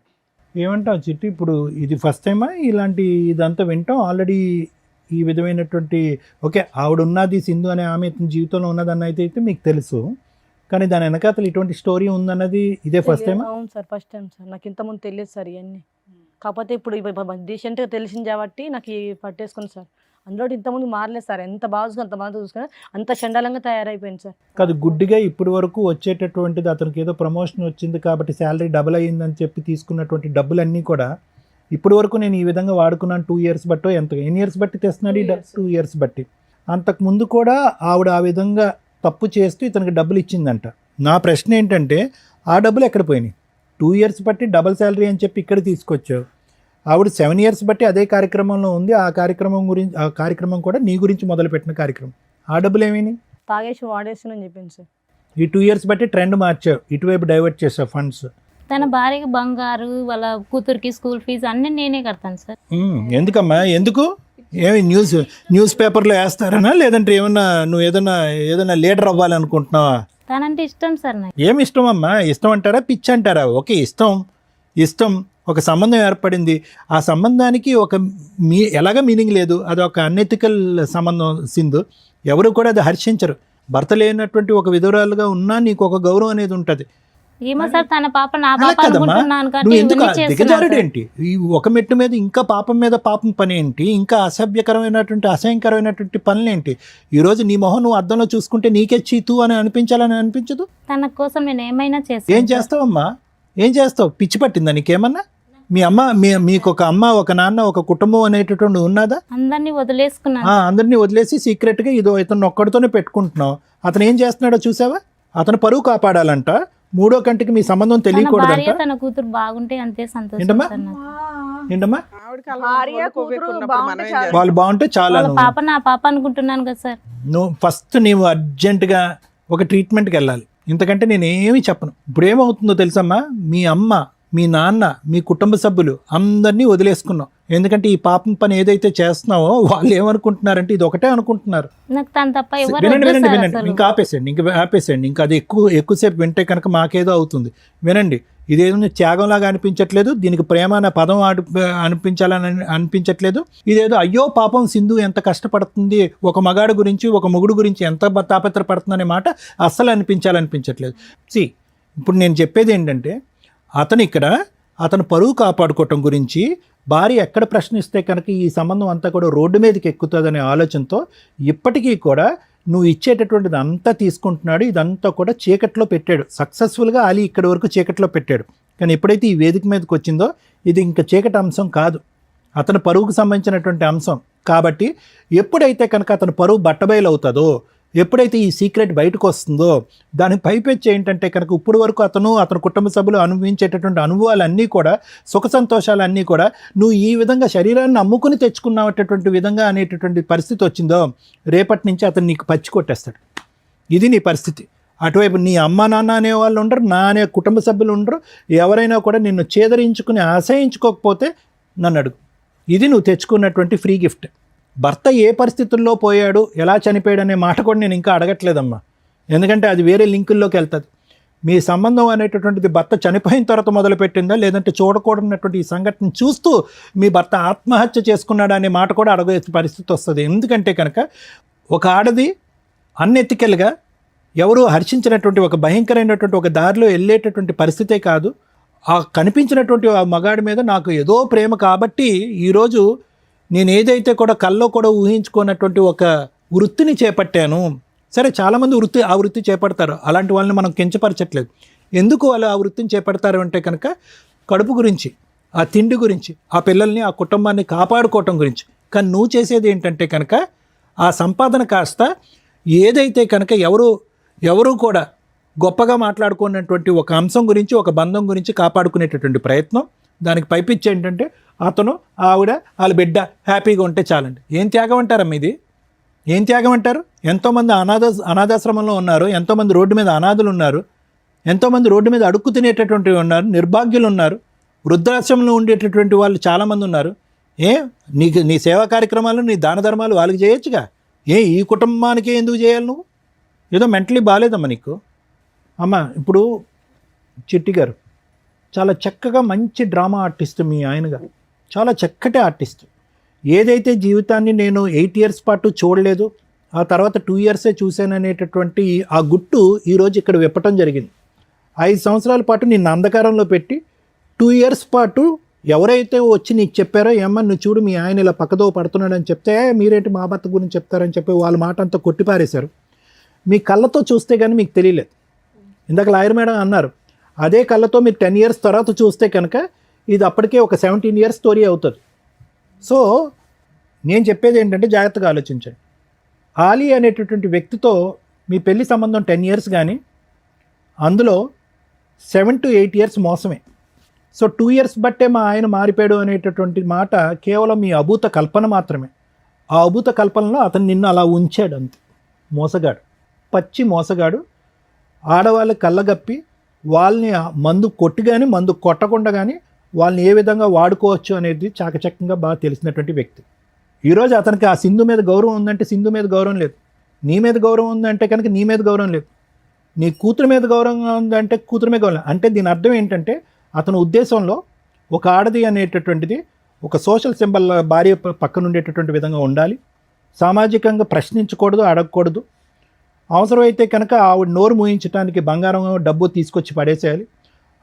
ఏమంటావు చిట్టి? ఇప్పుడు ఇది ఫస్ట్ టైమా ఇలాంటి ఇదంతా వింటాం? ఆల్రెడీ ఈ విధమైనటువంటి ఓకే ఆవిడ ఉన్నది, సింధు అనే ఆమె ఇతని జీవితంలో ఉన్నదన్న అయితే మీకు తెలుసు, కానీ దాని వెనకాతలు ఇటువంటి స్టోరీ ఉందన్నది ఇదే ఫస్ట్ టైమా? అవును సార్, ఫస్ట్ టైం సార్. నాకు ఇంతకుముందు తెలియదు సార్ ఇవన్నీ. కాకపోతే ఇప్పుడు రీసెంట్గా తెలిసింది కాబట్టి నాకు పట్టేసుకుని సార్. అందులో ఇంతకుముందు మారలేదు సార్. ఎంత బాగా చూసుకుని అంత బాగా చూసుకుని అంత చండాలంగా తయారైపోయింది సార్. కాదు, గుడ్డిగా ఇప్పటి వరకు వచ్చేటటువంటిది అతనికి ఏదో ప్రమోషన్ వచ్చింది కాబట్టి శాలరీ డబుల్ అయ్యిందని చెప్పి తీసుకున్నటువంటి డబ్బులన్నీ కూడా ఇప్పటి వరకు నేను ఈ విధంగా వాడుకున్నాను 2 years బట్టో ఎన్ని ఇయర్స్ బట్టి తెస్తున్నాడు? 2 years బట్టి. అంతకు ముందు కూడా ఆవిడ ఆ విధంగా తప్పు చేస్తూ ఇతనికి డబ్బులు ఇచ్చిందంట. నా ప్రశ్న ఏంటంటే ఆ డబ్బులు ఎక్కడ పోయినాయి? 2 years బట్టి డబుల్ శాలరీ అని చెప్పి ఇక్కడ తీసుకొచ్చావు. ఆవిడ 7 years బట్టి అదే కార్యక్రమంలో ఉంది. ఆ కార్యక్రమం కూడా నీ గురించి మొదలుపెట్టిన కార్యక్రమం. ఆ డబ్బులు ఏమైనాయి? తాగేసి వాడేస్తానని చెప్పింది సార్. ఈ 2 years బట్టి ట్రెండ్ మార్చావు, ఇటువైపు డైవర్ట్ చేసావు ఫండ్స్. తన భార్యకి బంగారు, వాళ్ళ కూతురికి స్కూల్ ఫీజు అన్నీ నేనే కడతాను సార్. ఎందుకమ్మా? ఎందుకు? ఏమి న్యూస్ పేపర్లో వేస్తారనా, లేదంటే ఏమన్నా నువ్వు ఏదైనా లీడర్ అవ్వాలనుకుంటున్నావా? తనంటే ఇష్టం సార్ నాకు. ఏమి ఇష్టం అమ్మా? ఇష్టం అంటారా, పిచ్చి అంటారా? ఓకే, ఇష్టం ఒక సంబంధం ఏర్పడింది. ఆ సంబంధానికి ఎలాగ మీనింగ్ లేదు. అది ఒక అన్ఎథికల్ సంబంధం సింధు. ఎవరు కూడా అది హర్షించరు. భర్త లేనటువంటి ఒక విధురాలుగా ఉన్నా నీకు ఒక గౌరవం అనేది ఉంటుంది. ఏమో సార్, తన పాప నా అలా పాప కదమ్మా, అనుకుంటున్నాను కాబట్టి నువ్వు ఎందుకు ఇవన్నీ చేస్తున్నాను దిగజారుడు సార్. ఏంటి? ఈ ఒక మెట్టు మీద ఇంకా పాపం మీద పాపం పని ఏంటి? ఇంకా అసభ్యకరమైనటువంటి అసహ్యకరమైనటువంటి పనులేంటి? ఈరోజు నీ మొహం నువ్వు అద్దంలో చూసుకుంటే నీకే చీతు అని అనిపించాలని అనిపించదు? తన కోసం నేను ఏమైనా ఏం చేస్తాను. చేస్తావమ్మా? ఏం చేస్తావు? పిచ్చి పట్టిందా నీకేమన్నా? మీ అమ్మ మీకు ఒక అమ్మ, ఒక నాన్న, ఒక కుటుంబం అనేటటువంటి ఉన్నదా? అందరినీ వదిలేసుకున్నాను. అందరినీ వదిలేసి సీక్రెట్గా ఇతను ఒక్కడితోనే పెట్టుకుంటున్నావు. అతను ఏం చేస్తున్నాడో చూసావా? అతను పరువు కాపాడాలంట. 3వ కంటికి మీ సంబంధం తన తెలియకూడదంట. భార్య తన కూతురు బాగుంటే అంతే సంతోషం ఏంటమ్మా? సార్ నాకు. ఏంటమ్మా? ఆవిడకి అలా భార్య, ఒళ్ళు కొవ్వు కూతురు ఎక్కువ ఉన్నప్పుడు బాగుంటే మనం ఏం చాలు. చేస్తాం? వాళ్ళు బాగుంటే చాలా. వాళ్ళ పాప నా పాప అనుకుంటున్నాను కదా సార్. నువ్వు ఫస్ట్ నీవు అర్జెంటుగా ఒక ట్రీట్మెంట్కి వెళ్ళాలి. ఇంతకంటే నేనేమి చెప్పను. ఇప్పుడు ఏమవుతుందో తెలుసమ్మా, మీ అమ్మ, మీ నాన్న, మీ కుటుంబ సభ్యులు అందరినీ వదిలేసుకున్నావు. ఎందుకంటే ఈ పాపం పని ఏదైతే చేస్తున్నావో వాళ్ళు ఏమనుకుంటున్నారంటే ఇది ఒకటే అనుకుంటున్నారు. నాకు తను తప్ప ఎవరు వినండి వద్దు వినండి సార్ వినండి, అసలు. ఇంకా ఆపేసేయండి. ఇంకా అది ఎక్కువసేపు వింటే కనుక మాకేదో అవుతుంది. వినండి, ఇదేదో త్యాగంలాగా అనిపించట్లేదు, దీనికి ప్రేమ అనే పదం అనిపించాలని అనిపించట్లేదు. ఇదేదో అయ్యో పాపం సింధు ఎంత కష్టపడుతుంది, ఒక మగాడు గురించి ఒక మొగుడు గురించి ఎంత తాపత్రపడుతుంది అనే మాట అస్సలు అనిపించట్లేదు. ఇప్పుడు నేను చెప్పేది ఏంటంటే అతను పరువు కాపాడుకోవటం గురించి భార్య ఎక్కడ ప్రశ్నిస్తే కనుక ఈ సంబంధం అంతా కూడా రోడ్డు మీదకి ఎక్కుతుందనే ఆలోచనతో ఇప్పటికీ కూడా నువ్వు ఇచ్చేటటువంటిది అంతా తీసుకుంటున్నాడు. ఇదంతా కూడా చీకట్లో పెట్టాడు. సక్సెస్ఫుల్గా అలీ ఇక్కడి వరకు చీకట్లో పెట్టాడు. కానీ ఎప్పుడైతే ఈ వేదిక మీదకి వచ్చిందో ఇది ఇంకా చీకటి అంశం కాదు, అతని పరువుకు సంబంధించినటువంటి అంశం. కాబట్టి ఎప్పుడైతే కనుక అతని పరువు బట్టబయలు అవుతుందో, ఎప్పుడైతే ఈ సీక్రెట్ బయటకు వస్తుందో, దానికి పైపెచ్చి ఏంటంటే కనుక ఇప్పుడు వరకు అతని కుటుంబ సభ్యులు అనుభవించేటటువంటి అనుభవాలన్నీ కూడా, సుఖ సంతోషాలన్నీ కూడా నువ్వు ఈ విధంగా శరీరాన్ని అమ్ముకుని తెచ్చుకున్నటువంటి విధంగా అనేటటువంటి పరిస్థితి వచ్చిందో, రేపటి నుంచి అతను నీకు పచ్చి కొట్టేస్తాడు. ఇది నీ పరిస్థితి. అటువైపు నీ అమ్మ నాన్న అనే వాళ్ళు ఉండరు, నా అనే కుటుంబ సభ్యులు ఉండరు. ఎవరైనా కూడా నిన్ను చేదరించుకుని ఆశయించుకోకపోతే నన్ను అడుగు. ఇది నువ్వు తెచ్చుకున్నటువంటి ఫ్రీ గిఫ్ట్. భర్త ఏ పరిస్థితుల్లో పోయాడు, ఎలా చనిపోయాడు అనే మాట కూడా నేను ఇంకా అడగట్లేదమ్మా, ఎందుకంటే అది వేరే లింకుల్లోకి వెళ్తుంది. మీ సంబంధం అనేటటువంటిది భర్త చనిపోయిన తర్వాత మొదలుపెట్టిందా, లేదంటే చూడకూడనటువంటి ఈ సంఘటన చూస్తూ మీ భర్త ఆత్మహత్య చేసుకున్నాడా అనే మాట కూడా అడగే పరిస్థితి వస్తుంది. ఎందుకంటే కనుక ఒక ఆడది అన్ఎథికల్గా ఎవరు హర్షించినటువంటి ఒక భయంకరమైనటువంటి ఒక దారిలో వెళ్ళేటటువంటి పరిస్థితే కాదు, ఆ కనిపించినటువంటి ఆ మగాడి మీద నాకు ఏదో ప్రేమ కాబట్టి ఈరోజు నేను ఏదైతే కూడా కల్లో కూడా ఊహించుకున్నటువంటి ఒక వృత్తిని చేపట్టాను. సరే, చాలామంది ఆ వృత్తి చేపడతారు, అలాంటి వాళ్ళని మనం కించపరచట్లేదు. ఎందుకు వాళ్ళు ఆ వృత్తిని చేపడతారు అంటే కనుక కడుపు గురించి, ఆ తిండి గురించి, ఆ పిల్లల్ని ఆ కుటుంబాన్ని కాపాడుకోవటం గురించి. కానీ నువ్వు చేసేది ఏంటంటే కనుక ఆ సంపాదన కాస్త ఏదైతే కనుక ఎవరు కూడా గొప్పగా మాట్లాడుకున్నటువంటి ఒక అంశం గురించి, ఒక బంధం గురించి కాపాడుకునేటటువంటి ప్రయత్నం. దానికి పైపిచ్చి ఏంటంటే అతను ఆవిడ వాళ్ళ బిడ్డ హ్యాపీగా ఉంటే చాలండి. ఏం త్యాగం అంటారమ్మా ఇది? ఏం త్యాగం అంటారు? ఎంతోమంది అనాథాశ్రమంలో ఉన్నారు, ఎంతోమంది రోడ్డు మీద అనాథులు ఉన్నారు, ఎంతోమంది రోడ్డు మీద అడుక్కు తినేటటువంటి ఉన్నారు, నిర్భాగ్యులు ఉన్నారు, వృద్ధాశ్రమంలో ఉండేటటువంటి వాళ్ళు చాలామంది ఉన్నారు. నీ సేవా కార్యక్రమాలు, నీ దాన ధర్మాలు వాళ్ళకి చేయొచ్చుగా. ఈ కుటుంబానికే ఎందుకు చేయాలి నువ్వు? ఏదో మెంటలీ బాగాలేదమ్మా నీకు. అమ్మ, ఇప్పుడు చిట్టి గారు చాలా చక్కగా మంచి డ్రామా ఆర్టిస్ట్ మీ ఆయనగా, చాలా చక్కటి ఆర్టిస్ట్. ఏదైతే జీవితాన్ని నేను 8 years పాటు చూడలేదు, ఆ తర్వాత 2 years చూశాననేటటువంటి ఆ గుట్టు ఈరోజు ఇక్కడ విప్పటం జరిగింది. 5 సంవత్సరాల పాటు నిన్ను అంధకారంలో పెట్టి 2 years పాటు ఎవరైతే వచ్చి నీకు చెప్పారో, ఏమన్నా నువ్వు చూడు మీ ఆయన ఇలా పక్కదో పడుతున్నాడని చెప్తే, మీరేంటి మా భర్త గురించి చెప్తారని చెప్పి వాళ్ళ మాట అంతా కొట్టిపారేశారు. మీ కళ్ళతో చూస్తే కానీ మీకు తెలియలేదు. ఇందాక లాయర్ మేడం అన్నారు, అదే కళ్ళతో మీరు 10 years తర్వాత చూస్తే కనుక ఇది అప్పటికే ఒక 17 years స్టోరీ అవుతుంది. సో నేను చెప్పేది ఏంటంటే జాగ్రత్తగా ఆలోచించండి. ఆలీ అనేటటువంటి వ్యక్తితో మీ పెళ్లి సంబంధం 10 years కానీ అందులో 7 to 8 years మోసమే. సో 2 years బట్టే మా ఆయన మారిపోయాడు అనేటటువంటి మాట కేవలం మీ అభూత కల్పన మాత్రమే. ఆ అభూత కల్పనలో అతను నిన్ను అలా ఉంచాడు అంతే. మోసగాడు, పచ్చి మోసగాడు. ఆడవాళ్ళ కళ్ళగప్పి వాళ్ళని మందు కొట్టి కానీ మందు కొట్టకుండా కానీ వాళ్ళని ఏ విధంగా వాడుకోవచ్చు అనేది చాకచక్యంగా బాగా తెలిసినటువంటి వ్యక్తి. ఈరోజు అతనికి ఆ సింధు మీద గౌరవం ఉందంటే సింధు మీద గౌరవం లేదు, నీ మీద గౌరవం ఉందంటే కనుక నీ మీద గౌరవం లేదు, నీ కూతురు మీద గౌరవం ఉందంటే కూతురు మీద గౌరవం. అంటే దీని అర్థం ఏంటంటే అతని ఉద్దేశంలో ఒక ఆడది అనేటటువంటిది ఒక సోషల్ సింబల్ భార్య పక్కన ఉండేటటువంటి విధంగా ఉండాలి, సామాజికంగా ప్రశ్నించకూడదు, అడగకూడదు. అవసరమైతే కనుక ఆవిడ నోరు మూయించడానికి బంగారం డబ్బు తీసుకొచ్చి పడేసేయాలి.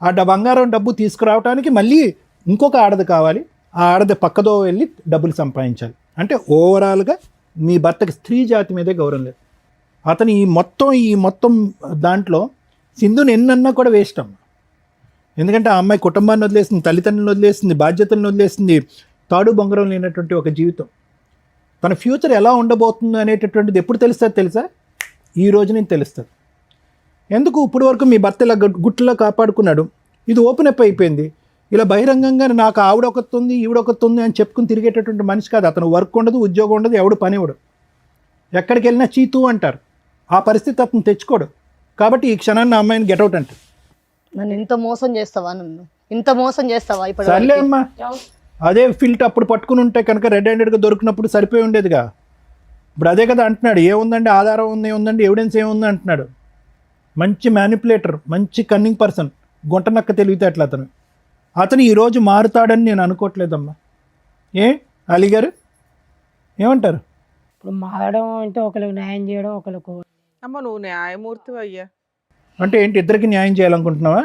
ఆ బంగారం డబ్బు తీసుకురావడానికి మళ్ళీ ఇంకొక ఆడది కావాలి, ఆ ఆడది పక్కదో వెళ్ళి డబ్బులు సంపాదించాలి. అంటే ఓవరాల్గా మీ భర్తకి స్త్రీ జాతి మీదే గౌరవం లేదు. అతను ఈ మొత్తం దాంట్లో సింధుని ఎన్నన్నా కూడా వేస్ట్ అమ్మ. ఎందుకంటే ఆ అమ్మాయి కుటుంబాన్ని వదిలేసింది, తల్లిదండ్రులను వదిలేసింది, బాధ్యతలను వదిలేసింది, తాడు బొంగరం లేనటువంటి ఒక జీవితం. తన ఫ్యూచర్ ఎలా ఉండబోతుందో అనేటటువంటిది ఎప్పుడు తెలుస్తుంది తెలుసా? ఈ రోజు నేను తెలుస్తుంది. ఎందుకు ఇప్పటి వరకు మీ భర్త ఇలా గుట్టులో కాపాడుకున్నాడు, ఇది ఓపెన్ అప్ అయిపోయింది. ఇలా బహిరంగంగా నాకు ఆవిడొకతుంది ఈవిడొకతుంది అని చెప్పుకుని తిరిగేటటువంటి మనిషి కాదు అతను. వర్క్ ఉండదు, ఉద్యోగం ఉండదు, ఎవడు పని ఇవ్వడు, ఎక్కడికి వెళ్ళినా చీతూ అంటారు. ఆ పరిస్థితి అతను తెచ్చుకోడు. కాబట్టి ఈ క్షణాన్ని అమ్మాయిని గెటౌట్ అంటారు. నన్ను ఇంత మోసం చేస్తావా? ఇంత మోసం చేస్తావా? ఇప్పుడు సర్లే అమ్మా, అదే ఫిల్ట్ అప్పుడు పట్టుకుని ఉంటే కనుక రెడ్ హ్యాండెడ్గా దొరికినప్పుడు సరిపోయి ఉండేదిగా. ఇప్పుడు అదే కదా అంటున్నాడు, ఏముందండి ఆధారం ఉంది, ఏముందండి ఎవిడెన్స్ ఏముంది అంటున్నాడు. మంచి మ్యానిపులేటర్, మంచి కన్నింగ్ పర్సన్, గుంటనక్క తెలివితేటలు అతను ఈరోజు మారుతాడని నేను అనుకోవట్లేదమ్మా. అలీ గారు ఏమంటారు? ఇప్పుడు మారడం అంటే ఒకరికి న్యాయం చేయడం, ఒకరికి అమ్మ నువ్వు న్యాయమూర్తి అయ్యా. అంటే ఏంటి, ఇద్దరికి న్యాయం చేయాలనుకుంటున్నావా?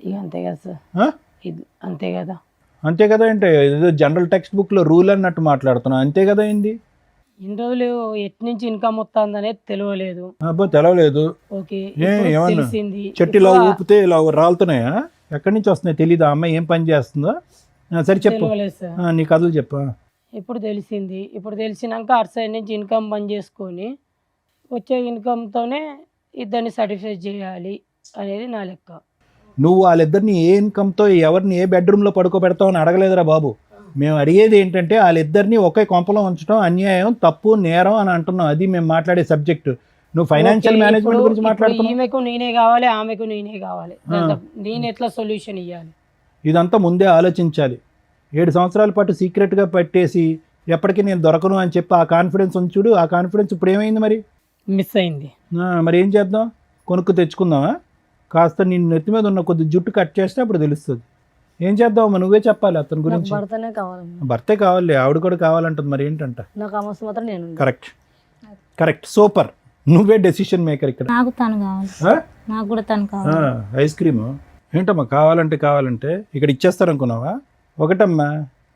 ఇక అంతే కదా సార్, అంతే కదా. అంతే కదా అంటే ఏదో జనరల్ టెక్స్ట్ బుక్లో రూల్ అన్నట్టు మాట్లాడుతున్నావు, అంతే కదా ఏంది? ఇన్ని రోజులు ఎటు నుంచి ఇన్కమ్ వస్తుంది అనేది తెలియలేదు. అబ్బో తెలవలేదు. ఓకే, ఏమన్నా తెలిసింది. చెట్టులో ఊపితే ఇలా రాలుతున్నాయా? ఎక్కడి నుంచి వస్తున్నాయి తెలీదా? అమ్మాయి ఏం పని చేస్తుందో? సరే చెప్పు, నీ కథలు చెప్పు. ఇప్పుడు తెలిసింది. ఇప్పుడు తెలిసినాక అటు సైడ్ నుంచి ఇన్కమ్ బంద్ చేసుకొని వచ్చే ఇన్కమ్తోనే ఇద్దరిని సాటిస్ఫై చేయాలి అనేది నా లెక్క. నువ్వు వాళ్ళిద్దరిని ఏ ఇన్కమ్తో ఎవరిని ఏ బెడ్రూమ్లో పడుకోబెడతావు అని అడగలేదురా బాబు. మేము అడిగేది ఏంటంటే వాళ్ళిద్దరిని ఒకే కొంపలో ఉంచడం అన్యాయం, తప్పు, నేరం అని అంటున్నాం. అది మేము మాట్లాడే సబ్జెక్టు. నువ్వు ఫైనాన్షియల్ ఓకే, మేనేజ్మెంట్ ఇప్పుడు- గురించి ఇప్పుడు మాట్లాడుతున్నావు. ఈమెకు నేనే కావాలి, ఆమెకు నేనే కావాలి. ఆ. నేను ఎట్లా సొల్యూషన్ ఇవ్వాలి? ఇదంతా ముందే ఆలోచించాలి. 7 సంవత్సరాల పాటు సీక్రెట్గా పెట్టేసి ఎప్పటికీ నేను దొరకను అని చెప్పి ఆ కాన్ఫిడెన్స్ ఉంచుడు. ఆ కాన్ఫిడెన్స్ ఇప్పుడు ఏమైంది మరి? మిస్ అయింది. మరి ఏం చేద్దాం? కొనుక్కు తెచ్చుకుందామా? కాస్త నేను నెత్తి మీద ఉన్న కొద్ది జుట్టు కట్ చేస్తే అప్పుడు తెలుస్తుంది. ఏం చేద్దాం నువ్వే చెప్పాలి అతని నాకు గురించి. భర్తనే కావాలన్నా. భర్తే కావాలి, ఆవిడ కూడా కావాలంటుంది. మరి ఏంటంట? నాకు ఆ మస్తు మాత్రం నేను కరెక్ట్ కరెక్ట్, సూపర్. నువ్వే డెసిషన్ మేకర్ ఇక్కడ. నాకు తను కావాలి, ఆ? నాకు కూడా తను కావాలి. ఐస్ క్రీము ఏంటమ్మా కావాలంటే ఇక్కడ ఇచ్చేస్తారనుకున్నావా? ఒకటమ్మా,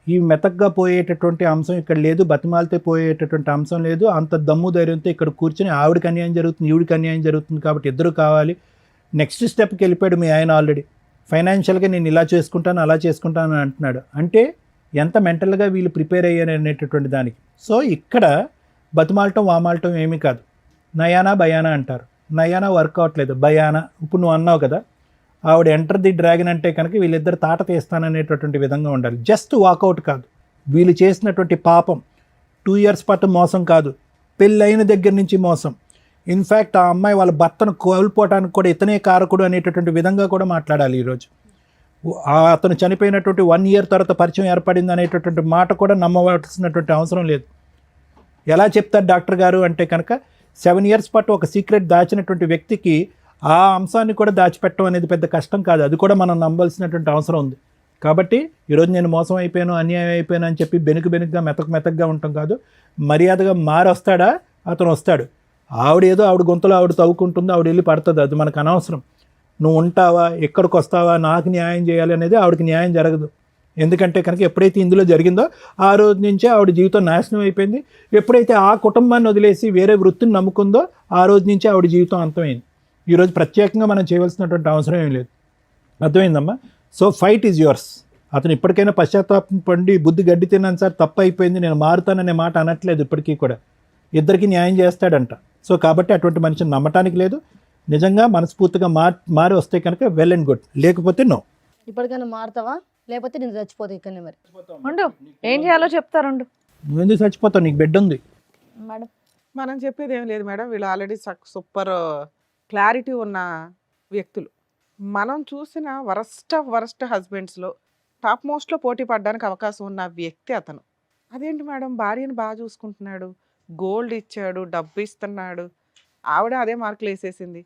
ఈ మెతగ్గా పోయేటటువంటి అంశం ఇక్కడ లేదు, బతిమాలితే పోయేటటువంటి అంశం లేదు. అంత దమ్ము ధైర్యంతో ఇక్కడ కూర్చొని ఆవిడకి అన్యాయం జరుగుతుంది, ఈవిడికి అన్యాయం జరుగుతుంది కాబట్టి ఇద్దరు కావాలి. నెక్స్ట్ స్టెప్కి వెళ్ళిపోయాడు మీ ఆయన ఆల్రెడీ. ఫైనాన్షియల్గా నేను ఇలా చేసుకుంటాను అలా చేసుకుంటాను అని అంటున్నాడు. అంటే ఎంత మెంటల్గా వీళ్ళు ప్రిపేర్ అయ్యారు అనేటటువంటి దానికి. సో ఇక్కడ బతిమాలటం వామాలటం ఏమీ కాదు. నయానా భయానా అంటారు. నయానా వర్క్ అవ్వట్లేదు, భయానా. ఇప్పుడు నువ్వు అన్నావు కదా, ఆవిడ ఎంటర్ ది డ్రాగన్ అంటే కనుక వీళ్ళిద్దరు తాట తీస్తాననేటటువంటి విధంగా ఉండాలి. జస్ట్ వాకౌట్ కాదు, వీళ్ళు చేసినటువంటి పాపం 2 years పాటు మోసం కాదు, పెళ్ళైన దగ్గర నుంచి మోసం. ఇన్ఫ్యాక్ట్ ఆ అమ్మాయి వాళ్ళ భర్తను కోల్పోవడానికి కూడా ఇతనే కారకుడు అనేటటువంటి విధంగా కూడా మాట్లాడాలి ఈరోజు. అతను చనిపోయినటువంటి 1 year తర్వాత పరిచయం ఏర్పడింది అనేటటువంటి మాట కూడా నమ్మవలసినటువంటి అవసరం లేదు. ఎలా చెప్తారు డాక్టర్ గారు అంటే కనుక 7 years పాటు ఒక సీక్రెట్ దాచినటువంటి వ్యక్తికి ఆ అంశాన్ని కూడా దాచిపెట్టడం అనేది పెద్ద కష్టం కాదు. అది కూడా మనం నమ్మాల్సినటువంటి అవసరం ఉంది. కాబట్టి ఈరోజు నేను మోసం అయిపోయాను, అన్యాయం అయిపోయాను అని చెప్పి బెనుకుగా మెతకగా ఉంటాం కాదు. మర్యాదగా వస్తాడా? అతను వస్తాడు. ఆవిడ గొంతులో ఆవిడ తవ్వుకుంటుందో, ఆవిడ వెళ్ళి పడుతుంది. అది మనకు అనవసరం. నువ్వు ఉంటావా, ఎక్కడికి వస్తావా, నాకు న్యాయం చేయాలి అనేది ఆవిడకి న్యాయం జరగదు. ఎందుకంటే కనుక ఎప్పుడైతే ఇందులో జరిగిందో ఆ రోజు నుంచే ఆవిడ జీవితం నాశనం అయిపోయింది. ఎప్పుడైతే ఆ కుటుంబాన్ని వదిలేసి వేరే వృత్తిని నమ్ముకుందో ఆ రోజు నుంచే ఆవిడ జీవితం అంతమైంది. ఈరోజు ప్రత్యేకంగా మనం చేయవలసినటువంటి అవసరం ఏం లేదు. అర్థమైందమ్మా? So fight is yours. అతను ఇప్పటికైనా పశ్చాత్తాపం పండి బుద్ధి గడ్డి తిన్నాను సార్, తప్పు అయిపోయింది, నేను మారుతాననే మాట అనట్లేదు. ఇప్పటికీ కూడా ఇద్దరికి న్యాయం చేస్తాడంట. సో కాబట్టి అటువంటి మనిషిని నమ్మటానికి లేదు. నిజంగా మనస్ఫూర్తిగా మారి వస్తే కనుక వెల్ అండ్ గుడ్, లేకపోతే నో. ఇప్పటికైనా మారుతావా లేకపోతే నేను చచ్చిపోతా ఇక్కడనే మరి. ఉండు, ఏం చేయాలో చెప్తారుండు. నువ్వెందుకు చచ్చిపోతావు? నీకు బెడ్ ఉంది. మేడం మనం చెప్పేది ఏం లేదు మేడం. వీళ్ళు ఆల్రెడీ సూపర్ క్లారిటీ ఉన్న వ్యక్తులు. మనం చూసిన వరస్ట్ హస్బెండ్స్లో టాప్ మోస్ట్లో పోటీ పడడానికి అవకాశం ఉన్న వ్యక్తి అతను. అదేంటి మేడం, భార్యను బాగా చూసుకుంటున్నాడు, గోల్డ్ ఇచ్చాడు, డబ్బు ఇస్తున్నాడు, ఆవిడ అదే మార్కులు వేసేసింది.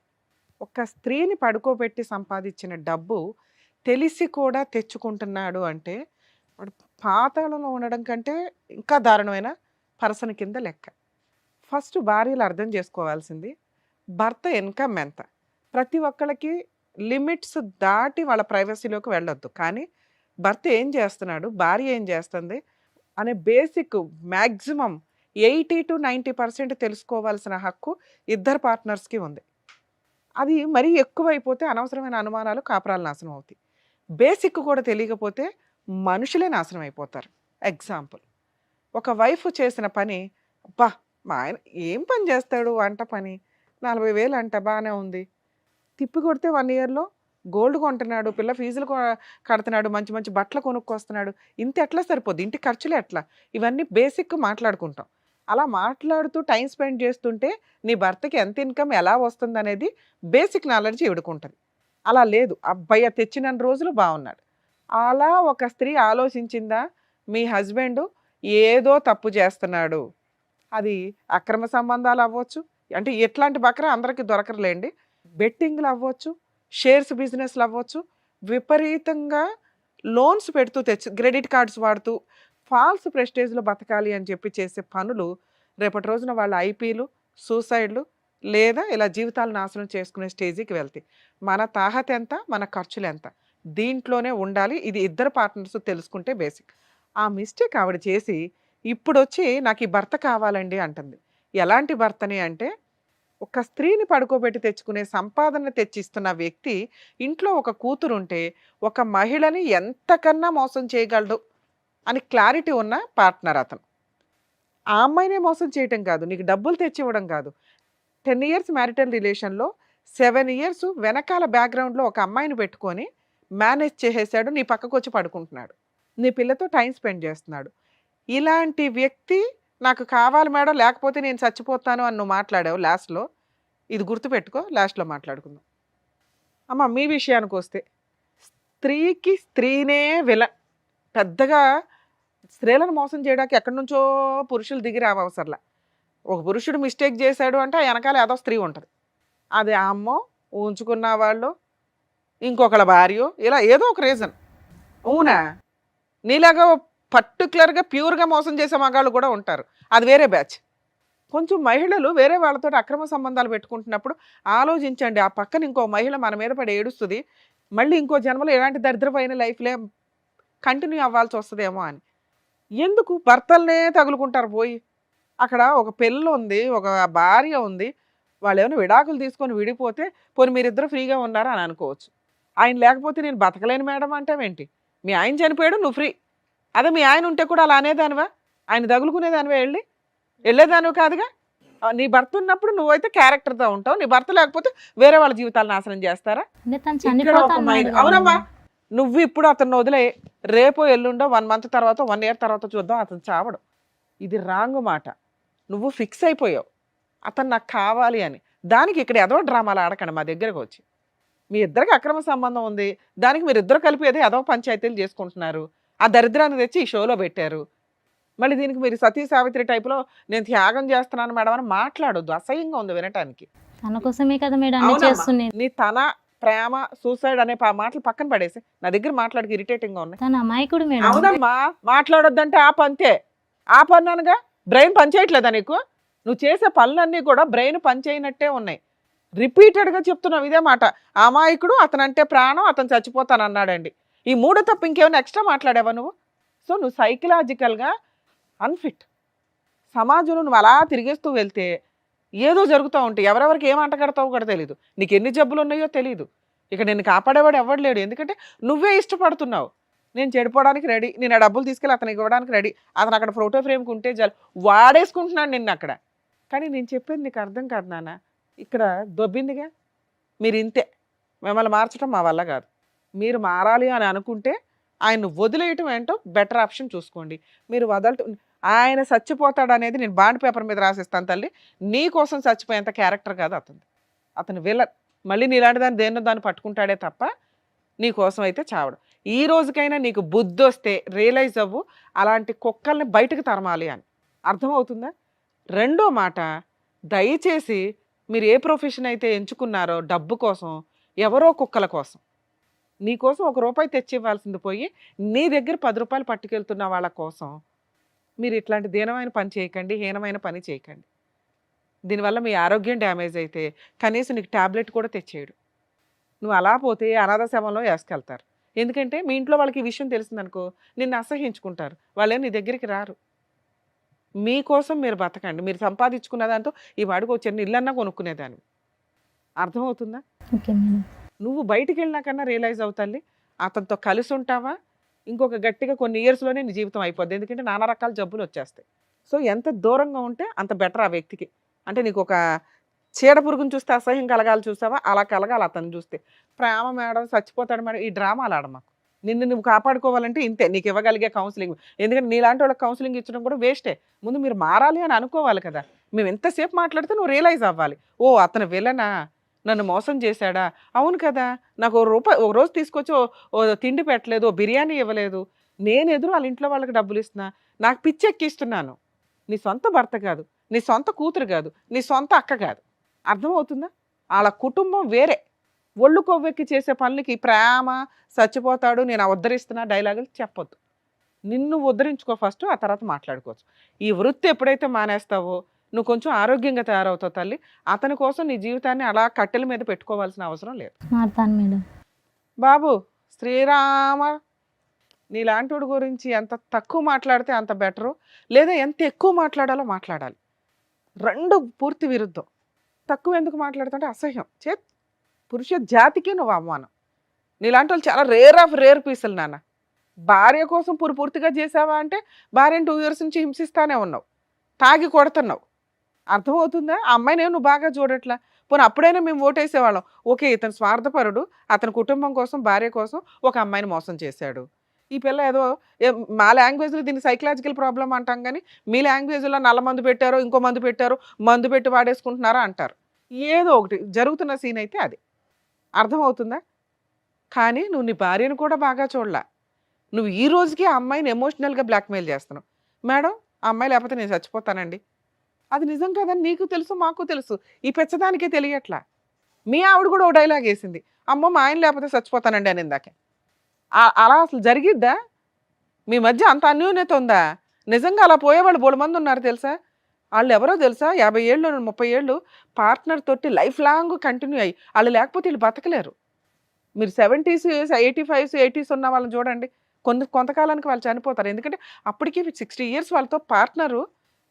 ఒక స్త్రీని పడుకోబెట్టి సంపాదించిన డబ్బు తెలిసి కూడా తెచ్చుకుంటున్నాడు అంటే వాడు పాతాళంలో ఉండడం కంటే ఇంకా దారుణమైన పర్సన్ కింద లెక్క. ఫస్ట్ భార్యలు అర్థం చేసుకోవాల్సింది భర్త ఇన్కమ్ ఎంత. ప్రతి ఒక్కళ్ళకి లిమిట్స్ దాటి వాళ్ళ ప్రైవసీలోకి వెళ్ళొద్దు. కానీ భర్త ఏం చేస్తున్నాడు, భార్య ఏం చేస్తుంది అనే బేసిక్ మ్యాక్సిమం 80 to 90% తెలుసుకోవాల్సిన హక్కు ఇద్దరు పార్ట్నర్స్కి ఉంది. అది మరీ ఎక్కువైపోతే అనవసరమైన అనుమానాలు, కాపురాలు నాశనం అవుతాయి. బేసిక్ కూడా తెలియకపోతే మనుషులే నాశనం అయిపోతారు. ఎగ్జాంపుల్, ఒక వైఫ్ చేసిన పని, అబ్బా మా ఆయన ఏం పని చేస్తాడు, వంట పని, 40,000 అంట, బాగానే ఉంది. తిప్పి కొడితే 1 yearలో గోల్డ్ కొంటున్నాడు, పిల్ల ఫీజులు కడుతున్నాడు, మంచి మంచి బట్టలు కొనుక్కొస్తున్నాడు. ఇంత ఎట్లా సరిపోద్ది, ఇంటి ఖర్చులు ఎట్లా, ఇవన్నీ బేసిక్ మాట్లాడుకుంటాం. అలా మాట్లాడుతూ టైం స్పెండ్ చేస్తుంటే నీ భర్తకి ఎంత ఇన్కమ్ ఎలా వస్తుంది అనేది బేసిక్ నాలెడ్జ్ ఇవిడుకుంటుంది. అలా లేదు, అబ్బాయి తెచ్చిన రోజులు బాగున్నాడు. అలా ఒక స్త్రీ ఆలోచించిందా, మీ హస్బెండ్ ఏదో తప్పు చేస్తున్నాడు, అది అక్రమ సంబంధాలు అవ్వచ్చు, అంటే ఎట్లాంటి బకరా అందరికీ దొరకరులేండి, బెట్టింగ్లు అవ్వచ్చు, షేర్స్ బిజినెస్లు అవ్వచ్చు, విపరీతంగా లోన్స్ పెడుతూ క్రెడిట్ కార్డ్స్ వాడుతూ ఫాల్స్ ప్రెస్టేజ్లో బతకాలి అని చెప్పి చేసే పనులు రేపటి రోజున వాళ్ళ ఐపీలు, సూసైడ్లు లేదా ఇలా జీవితాలు నాశనం చేసుకునే స్టేజీకి వెళ్తాయి. మన తాహత ఎంత, మన ఖర్చులు ఎంత, దీంట్లోనే ఉండాలి. ఇది ఇద్దరు పార్ట్నర్స్ తెలుసుకుంటే బేసిక్. ఆ మిస్టేక్ ఆవిడ చేసి ఇప్పుడు వచ్చి నాకు ఈ భర్త కావాలండి అంటుంది. ఎలాంటి భర్తని అంటే, ఒక స్త్రీని పడుకోబెట్టి తెచ్చుకునే సంపాదన తెచ్చిస్తున్న వ్యక్తి ఇంట్లో ఒక కూతురుంటే ఒక మహిళని ఎంతకన్నా మోసం చేయగలడు అని క్లారిటీ ఉన్న పార్ట్నర్ అతను. ఆ అమ్మాయినే మోసం చేయటం కాదు, నీకు డబ్బులు తెచ్చివ్వడం కాదు. 10 years మ్యారిటల్ రిలేషన్లో 7 years వెనకాల బ్యాక్గ్రౌండ్లో ఒక అమ్మాయిని పెట్టుకొని మేనేజ్ చేసేసాడు, నీ పక్కకు వచ్చి పడుకుంటున్నాడు, నీ పిల్లతో టైం స్పెండ్ చేస్తున్నాడు. ఇలాంటి వ్యక్తి నాకు కావాలి మేడం, లేకపోతే నేను చచ్చిపోతాను అని నువ్వు మాట్లాడావు లాస్ట్లో. ఇది గుర్తుపెట్టుకో, లాస్ట్లో మాట్లాడుకుందాం. అమ్మ మీ విషయానికి వస్తే, స్త్రీకి స్త్రీనే విలన్. పెద్దగా స్త్రీలను మోసం చేయడానికి ఎక్కడి నుంచో పురుషులు దిగి రావసరలా. ఒక పురుషుడు మిస్టేక్ చేశాడు అంటే ఆ వెనకాల ఏదో స్త్రీ ఉంటుంది. అది ఆ అమ్మో, ఉంచుకున్న వాళ్ళు, ఇంకొకళ్ళ భార్యో, ఇలా ఏదో ఒక రీజన్. అవునా? నీలాగా పర్టికులర్గా ప్యూర్గా మోసం చేసే మగాళ్ళు కూడా ఉంటారు, అది వేరే బ్యాచ్. కొంచెం మహిళలు వేరే వాళ్ళతో అక్రమ సంబంధాలు పెట్టుకుంటున్నప్పుడు ఆలోచించండి, ఆ పక్కన ఇంకో మహిళ మన మీద పడి ఏడుస్తుంది, మళ్ళీ ఇంకో జన్మలో ఎలాంటి దరిద్రమైన లైఫ్లే కంటిన్యూ అవ్వాల్సి వస్తుందేమో అని. ఎందుకు భర్తలనే తగులుకుంటారు పోయి? అక్కడ ఒక పెళ్ళి ఉంది, ఒక భార్య ఉంది, వాళ్ళు ఏమైనా విడాకులు తీసుకొని విడిపోతే పోనీ మీరిద్దరు ఫ్రీగా ఉన్నారా అని అనుకోవచ్చు. ఆయన లేకపోతే నేను బతకలేను మేడం అంటావేంటి? మీ ఆయన చనిపోయాడు, నువ్వు ఫ్రీ. అదే మీ ఆయన ఉంటే కూడా అలా అనేదానివా? ఆయన తగులుకునేదానివా? వెళ్ళేదానివి కాదుగా. నీ భర్త ఉన్నప్పుడు నువ్వైతే క్యారెక్టర్తో ఉంటావు, నీ భర్త లేకపోతే వేరే వాళ్ళ జీవితాలు నాశనం చేస్తారా? అంటే తను ఇక్కడ ఒక చనిపోతాను మైండ్. అవునమ్మా, నువ్వు ఇప్పుడు అతను వదిలే, రేపో ఎల్లుండో 1 month తర్వాత 1 year తర్వాత చూద్దాం, అతను చావడు. ఇది రాంగ్ మాట. నువ్వు ఫిక్స్ అయిపోయావు అతను నాకు కావాలి అని. దానికి ఇక్కడ ఏదో డ్రామాలు ఆడకండి మా దగ్గరకు వచ్చి. మీ ఇద్దరికి అక్రమ సంబంధం ఉంది, దానికి మీరు ఇద్దరు కలిపి ఏదో పంచాయతీలు చేసుకుంటున్నారు. ఆ దరిద్రాన్ని తెచ్చి ఈ షోలో పెట్టారు. మళ్ళీ దీనికి మీరు సతీ సావిత్రి టైప్లో నేను త్యాగం చేస్తున్నాను మేడం అని మాట్లాడొద్దు, అసహ్యంగా ఉంది వినటానికి. తన కోసమే కదా మేడం అన్ని అవునమ్మా, చేస్తున్నది. నీ తన ప్రేమ సూసైడ్ అనే మాటలు పక్కన పడేసి నా దగ్గర మాట్లాడికి ఇరిటేటింగ్ గా ఉన్నాయి. తన అమాయకుడు మేడం. అవునమ్మా, మాట్లాడొద్దంటే ఆపంతే. ఆపన్నానుగా. బ్రెయిన్ పనిచేయట్లేదా నీకు? నువ్వు చేసే పనులన్నీ కూడా బ్రెయిన్ పనిచేయనట్టే ఉన్నాయి. రిపీటెడ్గా చెప్తున్నావు ఇదే మాట. అమాయకుడు, అతనంటే ప్రాణం, అతను చచ్చిపోతాను అన్నాడండి. ఈ 3 తప్ప ఇంకేమైనా ఎక్స్ట్రా మాట్లాడావా నువ్వు? సో నువ్వు సైకలాజికల్గా అన్ఫిట్. సమాజంలో నువ్వు అలా తిరిగేస్తూ వెళ్తే ఏదో జరుగుతూ ఉంటాయి. ఎవరెవరికి ఏం అంటగడతావో కూడా తెలియదు, నీకు ఎన్ని జబ్బులు ఉన్నాయో తెలియదు. ఇక నేను కాపాడేవాడు ఎవడు లేడు, ఎందుకంటే నువ్వే ఇష్టపడుతున్నావు. నేను చెడిపోవడానికి రెడీ, నేను ఆ డబ్బులు తీసుకెళ్ళి అతనికి ఇవ్వడానికి రెడీ, అతను అక్కడ ఫోటో ఫ్రేమ్కి ఉంటే చాలు, వాడేసుకుంటున్నాడు నిన్ను అక్కడ. కానీ నేను చెప్పేది నీకు అర్థం కాదు నాన్న. ఇక్కడ దొబ్బిందిగా, మీరు ఇంతే. మిమ్మల్ని మార్చడం మా వల్ల కాదు. మీరు మారాలి అని అనుకుంటే ఆయన వదిలేయటం ఏంటో బెటర్ ఆప్షన్ చూసుకోండి. మీరు వదలటం, ఆయన చచ్చిపోతాడు అనేది నేను బాండ్ పేపర్ మీద రాసిస్తాను తల్లి. నీ కోసం చచ్చిపోయేంత క్యారెక్టర్ కాదు అతను. అతను విలన్. మళ్ళీ నీలాంటి దాన్ని దేన్నో దాన్ని పట్టుకుంటాడే తప్ప నీ కోసం అయితే చావడు. ఈ రోజుకైనా నీకు బుద్ధి వస్తే రియలైజ్ అవ్వు, అలాంటి కుక్కల్ని బయటకు తరమాలి అని. అర్థమవుతుందా? రెండో మాట, దయచేసి మీరు ఏ ప్రొఫెషన్ అయితే ఎంచుకున్నారో డబ్బు కోసం, ఎవరో కుక్కల కోసం, నీ కోసం ₹1 తెచ్చి ఇవ్వాల్సింది పోయి నీ దగ్గర ₹10 పట్టుకెళ్తున్న వాళ్ళ కోసం మీరు ఇట్లాంటి దీనమైన పని చేయకండి, హీనమైన పని చేయకండి. దీనివల్ల మీ ఆరోగ్యం డ్యామేజ్ అయితే కనీసం నీకు ట్యాబ్లెట్ కూడా తెచ్చేయడు. నువ్వు అలా పోతే అనాథ శవంలో వేసుకెళ్తారు. ఎందుకంటే మీ ఇంట్లో వాళ్ళకి ఈ విషయం తెలిసిందనుకో నిన్ను అసహ్యించుకుంటారు, వాళ్ళే నీ దగ్గరికి రారు. మీకోసం మీరు బతకండి. మీరు సంపాదించుకున్న దాంతో ఈ వాడికి చిన్న ఇల్లన్నా కొనుక్కునేదాన్ని. అర్థమవుతుందా? Okay madam. నువ్వు బయటికి వెళ్ళినాకన్నా రియలైజ్ అవుతాలి, అతనితో కలిసి ఉంటావా ఇంకొక గట్టిగా కొన్ని ఇయర్స్లోనే నీ జీవితం అయిపోద్ది. ఎందుకంటే నానా రకాల జబ్బులు వచ్చేస్తాయి. సో ఎంత దూరంగా ఉంటే అంత బెటర్ ఆ వ్యక్తికి. అంటే నీకు ఒక చీడ పురుగుని చూస్తే అసహ్యం కలగాలి, చూసావా అలా కలగాలి అతను చూస్తే. ప్రేమ మేడం, చచ్చిపోతాడు మేడం, ఈ డ్రామాలు ఆడమాకు. నిన్ను నువ్వు కాపాడుకోవాలంటే ఇంతే, నీకు ఇవ్వగలిగే కౌన్సిలింగ్. ఎందుకంటే నీలాంటి వాళ్ళకి కౌన్సిలింగ్ ఇచ్చడం కూడా వేస్టే. ముందు మీరు మారాలి అని అనుకోవాలి కదా. మేము ఎంతసేపు మాట్లాడితే నువ్వు రియలైజ్ అవ్వాలి, ఓ అతను విలనా, నన్ను మోసం చేశాడా, అవును కదా, నాకు ఒక రోజు తీసుకొచ్చి ఓ తిండి పెట్టలేదు, ఓ బిర్యానీ ఇవ్వలేదు, నేను ఎదురు వాళ్ళ ఇంట్లో వాళ్ళకి డబ్బులు ఇస్తున్నా, నాకు పిచ్చి ఎక్కిస్తున్నాను. నీ సొంత భర్త కాదు, నీ సొంత కూతురు కాదు, నీ సొంత అక్క కాదు. అర్థమవుతుందా? వాళ్ళ కుటుంబం వేరే. ఒళ్ళు కొవ్వెక్కి చేసే పనులకి ప్రేమ, చచ్చిపోతాడు, నేను ఉద్ధరిస్తున్నా డైలాగులు చెప్పొద్దు. నిన్ను ఉద్ధరించుకో ఫస్ట్, ఆ తర్వాత మాట్లాడుకోవచ్చు. ఈ వృత్తి ఎప్పుడైతే మానేస్తావో నువ్వు కొంచెం ఆరోగ్యంగా తయారవుతావు తల్లి. అతని కోసం నీ జీవితాన్ని అలా కట్టెల మీద పెట్టుకోవాల్సిన అవసరం లేదు. మారుతాను మేడం. బాబు శ్రీరామ, నీలాంటి గురించి ఎంత తక్కువ మాట్లాడితే అంత బెటరు, లేదా ఎంత ఎక్కువ మాట్లాడాలో మాట్లాడాలి. రెండు పూర్తి విరుద్ధం. తక్కువ ఎందుకు మాట్లాడుతుంటే అసహ్యం, పురుష జాతికి నువ్వు అవమానం. నీలాంటి వాళ్ళు చాలా రేర్ ఆఫ్ రేర్ పీసులు నాన్న. భార్య కోసం పూర్తిగా చేసావా అంటే భార్యను 2 years నుంచి హింసిస్తానే ఉన్నావు, తాగి కొడుతున్నావు. అర్థమవుతుందా? ఆ అమ్మాయిని నువ్వు బాగా చూడట్లా. పోనీ అప్పుడైనా మేము ఓటేసేవాళ్ళం, ఓకే ఇతను స్వార్థపరుడు, అతని కుటుంబం కోసం భార్య కోసం ఒక అమ్మాయిని మోసం చేశాడు. ఈ పిల్ల ఏదో మా లాంగ్వేజ్లో దీన్ని సైకలాజికల్ ప్రాబ్లం అంటాం, కానీ మీ లాంగ్వేజ్లో నల్ల మందు పెట్టారో ఇంకో మందు పెట్టారో, మందు పెట్టి వాడేసుకుంటున్నారో అంటారు. ఏదో ఒకటి జరుగుతున్న సీన్ అయితే అది అర్థమవుతుందా? కానీ నువ్వు నీ భార్యను కూడా బాగా చూడలా. నువ్వు ఈ రోజుకి ఆ అమ్మాయిని ఎమోషనల్గా బ్లాక్మెయిల్ చేస్తున్నావు. మేడం ఆ అమ్మాయి లేకపోతే నేను చచ్చిపోతానండి, అది నిజం కదని నీకు తెలుసు, మాకు తెలుసు, ఈ పెచ్చదానికే తెలియట్లా. మీ ఆవిడ కూడా ఓ డైలాగ్ వేసింది, అమ్మో మా ఆయన లేకపోతే చచ్చిపోతానండి అని. ఇందాకే అలా అసలు జరిగిద్దా? మీ మధ్య అంత అన్యోన్యత ఉందా? నిజంగా అలా పోయేవాళ్ళు బోడు మంది ఉన్నారు తెలుసా. వాళ్ళు ఎవరో తెలుసా, 50 ఏళ్ళు 30 ఏళ్ళు పార్ట్నర్ తోటి లైఫ్ లాంగ్ కంటిన్యూ అయ్యి వాళ్ళు లేకపోతే వీళ్ళు బతకలేరు. మీరు 70s 85s 80s ఉన్న వాళ్ళని చూడండి, కొంతకాలానికి వాళ్ళు చనిపోతారు. ఎందుకంటే అప్పటికి 60 ఇయర్స్ వాళ్ళతో పార్ట్నరు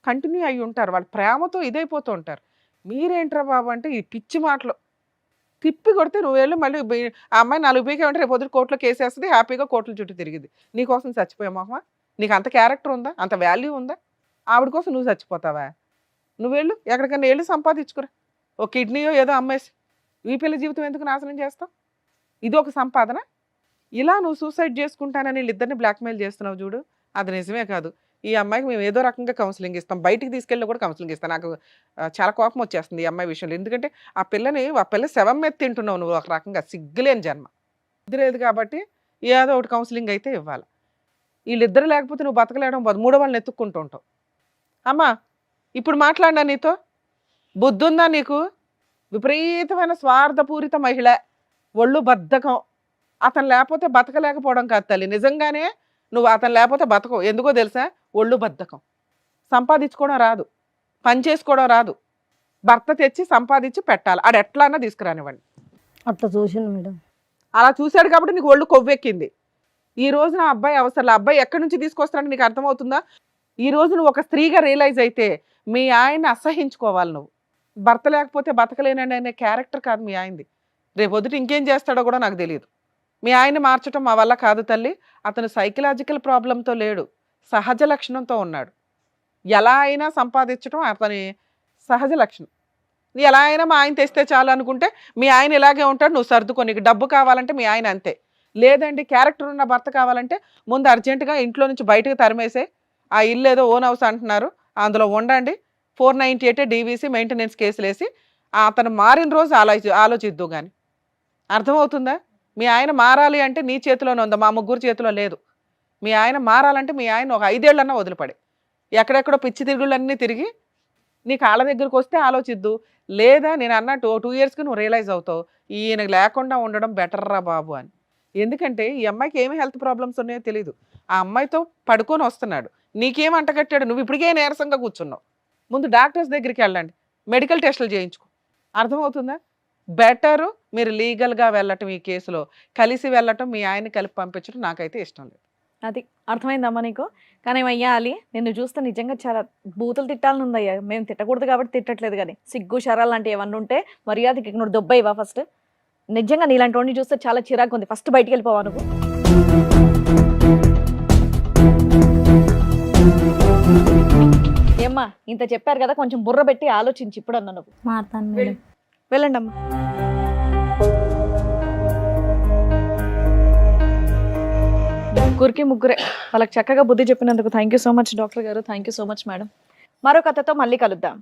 కంటిన్యూ అయ్యి ఉంటారు, వాళ్ళ ప్రేమతో ఇదైపోతూ ఉంటారు. మీరేంట్రా బాబు అంటే ఈ పిచ్చి మాటలు తిప్పి కొడితే నువ్వేళ్ళు మళ్ళీ ఆ అమ్మాయి 4 పీకే ఉంటే రేపు పొద్దున కోర్టులో కేసేస్తుంది, హ్యాపీగా కోర్టుల చుట్టూ తిరిగింది. నీకోసం చచ్చిపోయా మొహమా? నీకు అంత క్యారెక్టర్ ఉందా, అంత వాల్యూ ఉందా? ఆవిడ కోసం నువ్వు చచ్చిపోతావా? నువ్వేళ్ళు ఎక్కడికన్నా వెళ్ళి సంపాదించుకురా, ఓ కిడ్నీయో ఏదో అమ్మేసి ఈ పిల్ల జీవితం ఎందుకు నాశనం చేస్తావు? ఇది ఒక సంపాదన. ఇలా నువ్వు సూసైడ్ చేసుకుంటానని వీళ్ళిద్దరిని బ్లాక్మెయిల్ చేస్తున్నావు చూడు, అది నిజమే కాదు. ఈ అమ్మాయికి మేము ఏదో రకంగా కౌన్సిలింగ్ ఇస్తాం, బయటికి తీసుకెళ్ళి కూడా కౌన్సిలింగ్ ఇస్తాం. నాకు చాలా కోపం వచ్చేస్తుంది ఈ అమ్మాయి విషయంలో. ఎందుకంటే ఆ పిల్ల శవం మీద తింటున్నావు నువ్వు, ఒక రకంగా సిగ్గులేని జన్మ. లేదు కాబట్టి ఏదో ఒకటి కౌన్సిలింగ్ అయితే ఇవ్వాలి. వీళ్ళిద్దరు లేకపోతే నువ్వు బతకలేడం, మూడో వాళ్ళని ఎత్తుక్కుంటూ ఉంటావు. అమ్మా ఇప్పుడు మాట్లాడినా నీతో బుద్ధి ఉందా నీకు? విపరీతమైన స్వార్థపూరిత మహిళ, ఒళ్ళు బద్ధకం. అతను లేకపోతే బతకలేకపోవడం కాదు తల్లి, నిజంగానే నువ్వు అతను లేకపోతే బతకవు. ఎందుకో తెలుసా? ఒళ్ళు బద్ధకం. సంపాదించుకోవడం రాదు, పని చేసుకోవడం రాదు, భర్త తెచ్చి సంపాదించి పెట్టాలి, ఆడు ఎట్లా అన్నా తీసుకురానివ్వండి. అట్లా చూసాను మేడం. అలా చూశాడు కాబట్టి నీకు ఒళ్ళు కొవ్వెక్కింది. ఈ రోజు నా అబ్బాయి అవసరం, అబ్బాయి ఎక్కడి నుంచి తీసుకొస్తాడని నీకు అర్థమవుతుందా? ఈ రోజు నువ్వు ఒక స్త్రీగా రియలైజ్ అయితే మీ ఆయన్ని అసహించుకోవాలి నువ్వు. భర్త లేకపోతే బతకలేనండి అనే క్యారెక్టర్ కాదు మీ ఆయనది. రేపు వద్దు ఇంకేం చేస్తాడో కూడా నాకు తెలియదు. మీ ఆయన్ని మార్చడం మా వల్ల కాదు తల్లి. అతను సైకలాజికల్ ప్రాబ్లంతో లేడు, సహజ లక్షణంతో ఉన్నాడు. ఎలా అయినా సంపాదించడం అతని సహజ లక్షణం. ఎలా అయినా మా ఆయన తెస్తే చాలు అనుకుంటే మీ ఆయన ఇలాగే ఉంటాడు, నువ్వు సర్దుకో. నీకు డబ్బు కావాలంటే మీ ఆయన అంతే. లేదండి క్యారెక్టర్ ఉన్న భర్త కావాలంటే ముందు అర్జెంటుగా ఇంట్లో నుంచి బయటకు తరిమేసే, ఆ ఇల్లు ఏదో ఓన్ హౌస్ అంటున్నారు అందులో ఉండండి, 498 DVC మెయింటెనెన్స్ కేసులు వేసి అతను మారిన రోజు ఆలోచిద్దు. కానీ అర్థమవుతుందా? మీ ఆయన మారాలి అంటే నీ చేతిలోనే ఉందా, మా ముగ్గురు చేతిలో లేదు. మీ ఆయన మారాలంటే మీ ఆయన ఒక 5 ఏళ్ళన్నా వదిలిపడి ఎక్కడెక్కడో పిచ్చి తిరుగుళ్ళన్నీ తిరిగి నీ కాళ్ళ దగ్గరకు వస్తే ఆలోచిద్దు. లేదా నేను అన్నట్టు 2 ఇయర్స్కి నువ్వు రియలైజ్ అవుతావు ఈయన లేకుండా ఉండడం బెటర్ రా బాబు అని. ఎందుకంటే ఈ అమ్మాయికి ఏమి హెల్త్ ప్రాబ్లమ్స్ ఉన్నాయో తెలియదు. ఆ అమ్మాయితో పడుకొని వస్తున్నాడు, నీకేం అంటగట్టాడు, నువ్వు ఇప్పటికే నీరసంగా కూర్చున్నావు. ముందు డాక్టర్స్ దగ్గరికి వెళ్ళండి, మెడికల్ టెస్టులు చేయించుకో. అర్థమవుతుందా? బెటరు మీరు లీగల్గా వెళ్ళటం, ఈ కేసులో కలిసి వెళ్ళటం, మీ ఆయన్ని కలిపి పంపించడం నాకైతే ఇష్టం లేదు. అది అర్థమైందమ్మా నీకు? కానీ అయ్యా అలి, నిన్ను చూస్తే నిజంగా చాలా బూతులు తిట్టాలని ఉందయ్యా. మేము తిట్టకూడదు కాబట్టి తిట్టట్లేదు, కానీ సిగ్గు శరాలు లాంటివి ఏమన్నా ఉంటే మర్యాదకి నువ్వు దొబ్బయ్యవా ఫస్ట్. నిజంగా నీలాంటి వాడిని చూస్తే చాలా చిరాకు ఉంది, ఫస్ట్ బయటికి వెళ్ళిపోవా నువ్వు. ఏమ్మా ఇంత చెప్పారు కదా, కొంచెం బుర్ర పెట్టి ఆలోచించి ఇప్పుడన్నా నువ్వు. మారుతాను మేడం. వెళ్ళండి అమ్మా. ముగ్గురే వాళ్ళకి చక్కగా బుద్ధి చెప్పినందుకు thank you so much doctor గారు, thank you so much madam. మరో కథతో మళ్ళీ కలుద్దాం.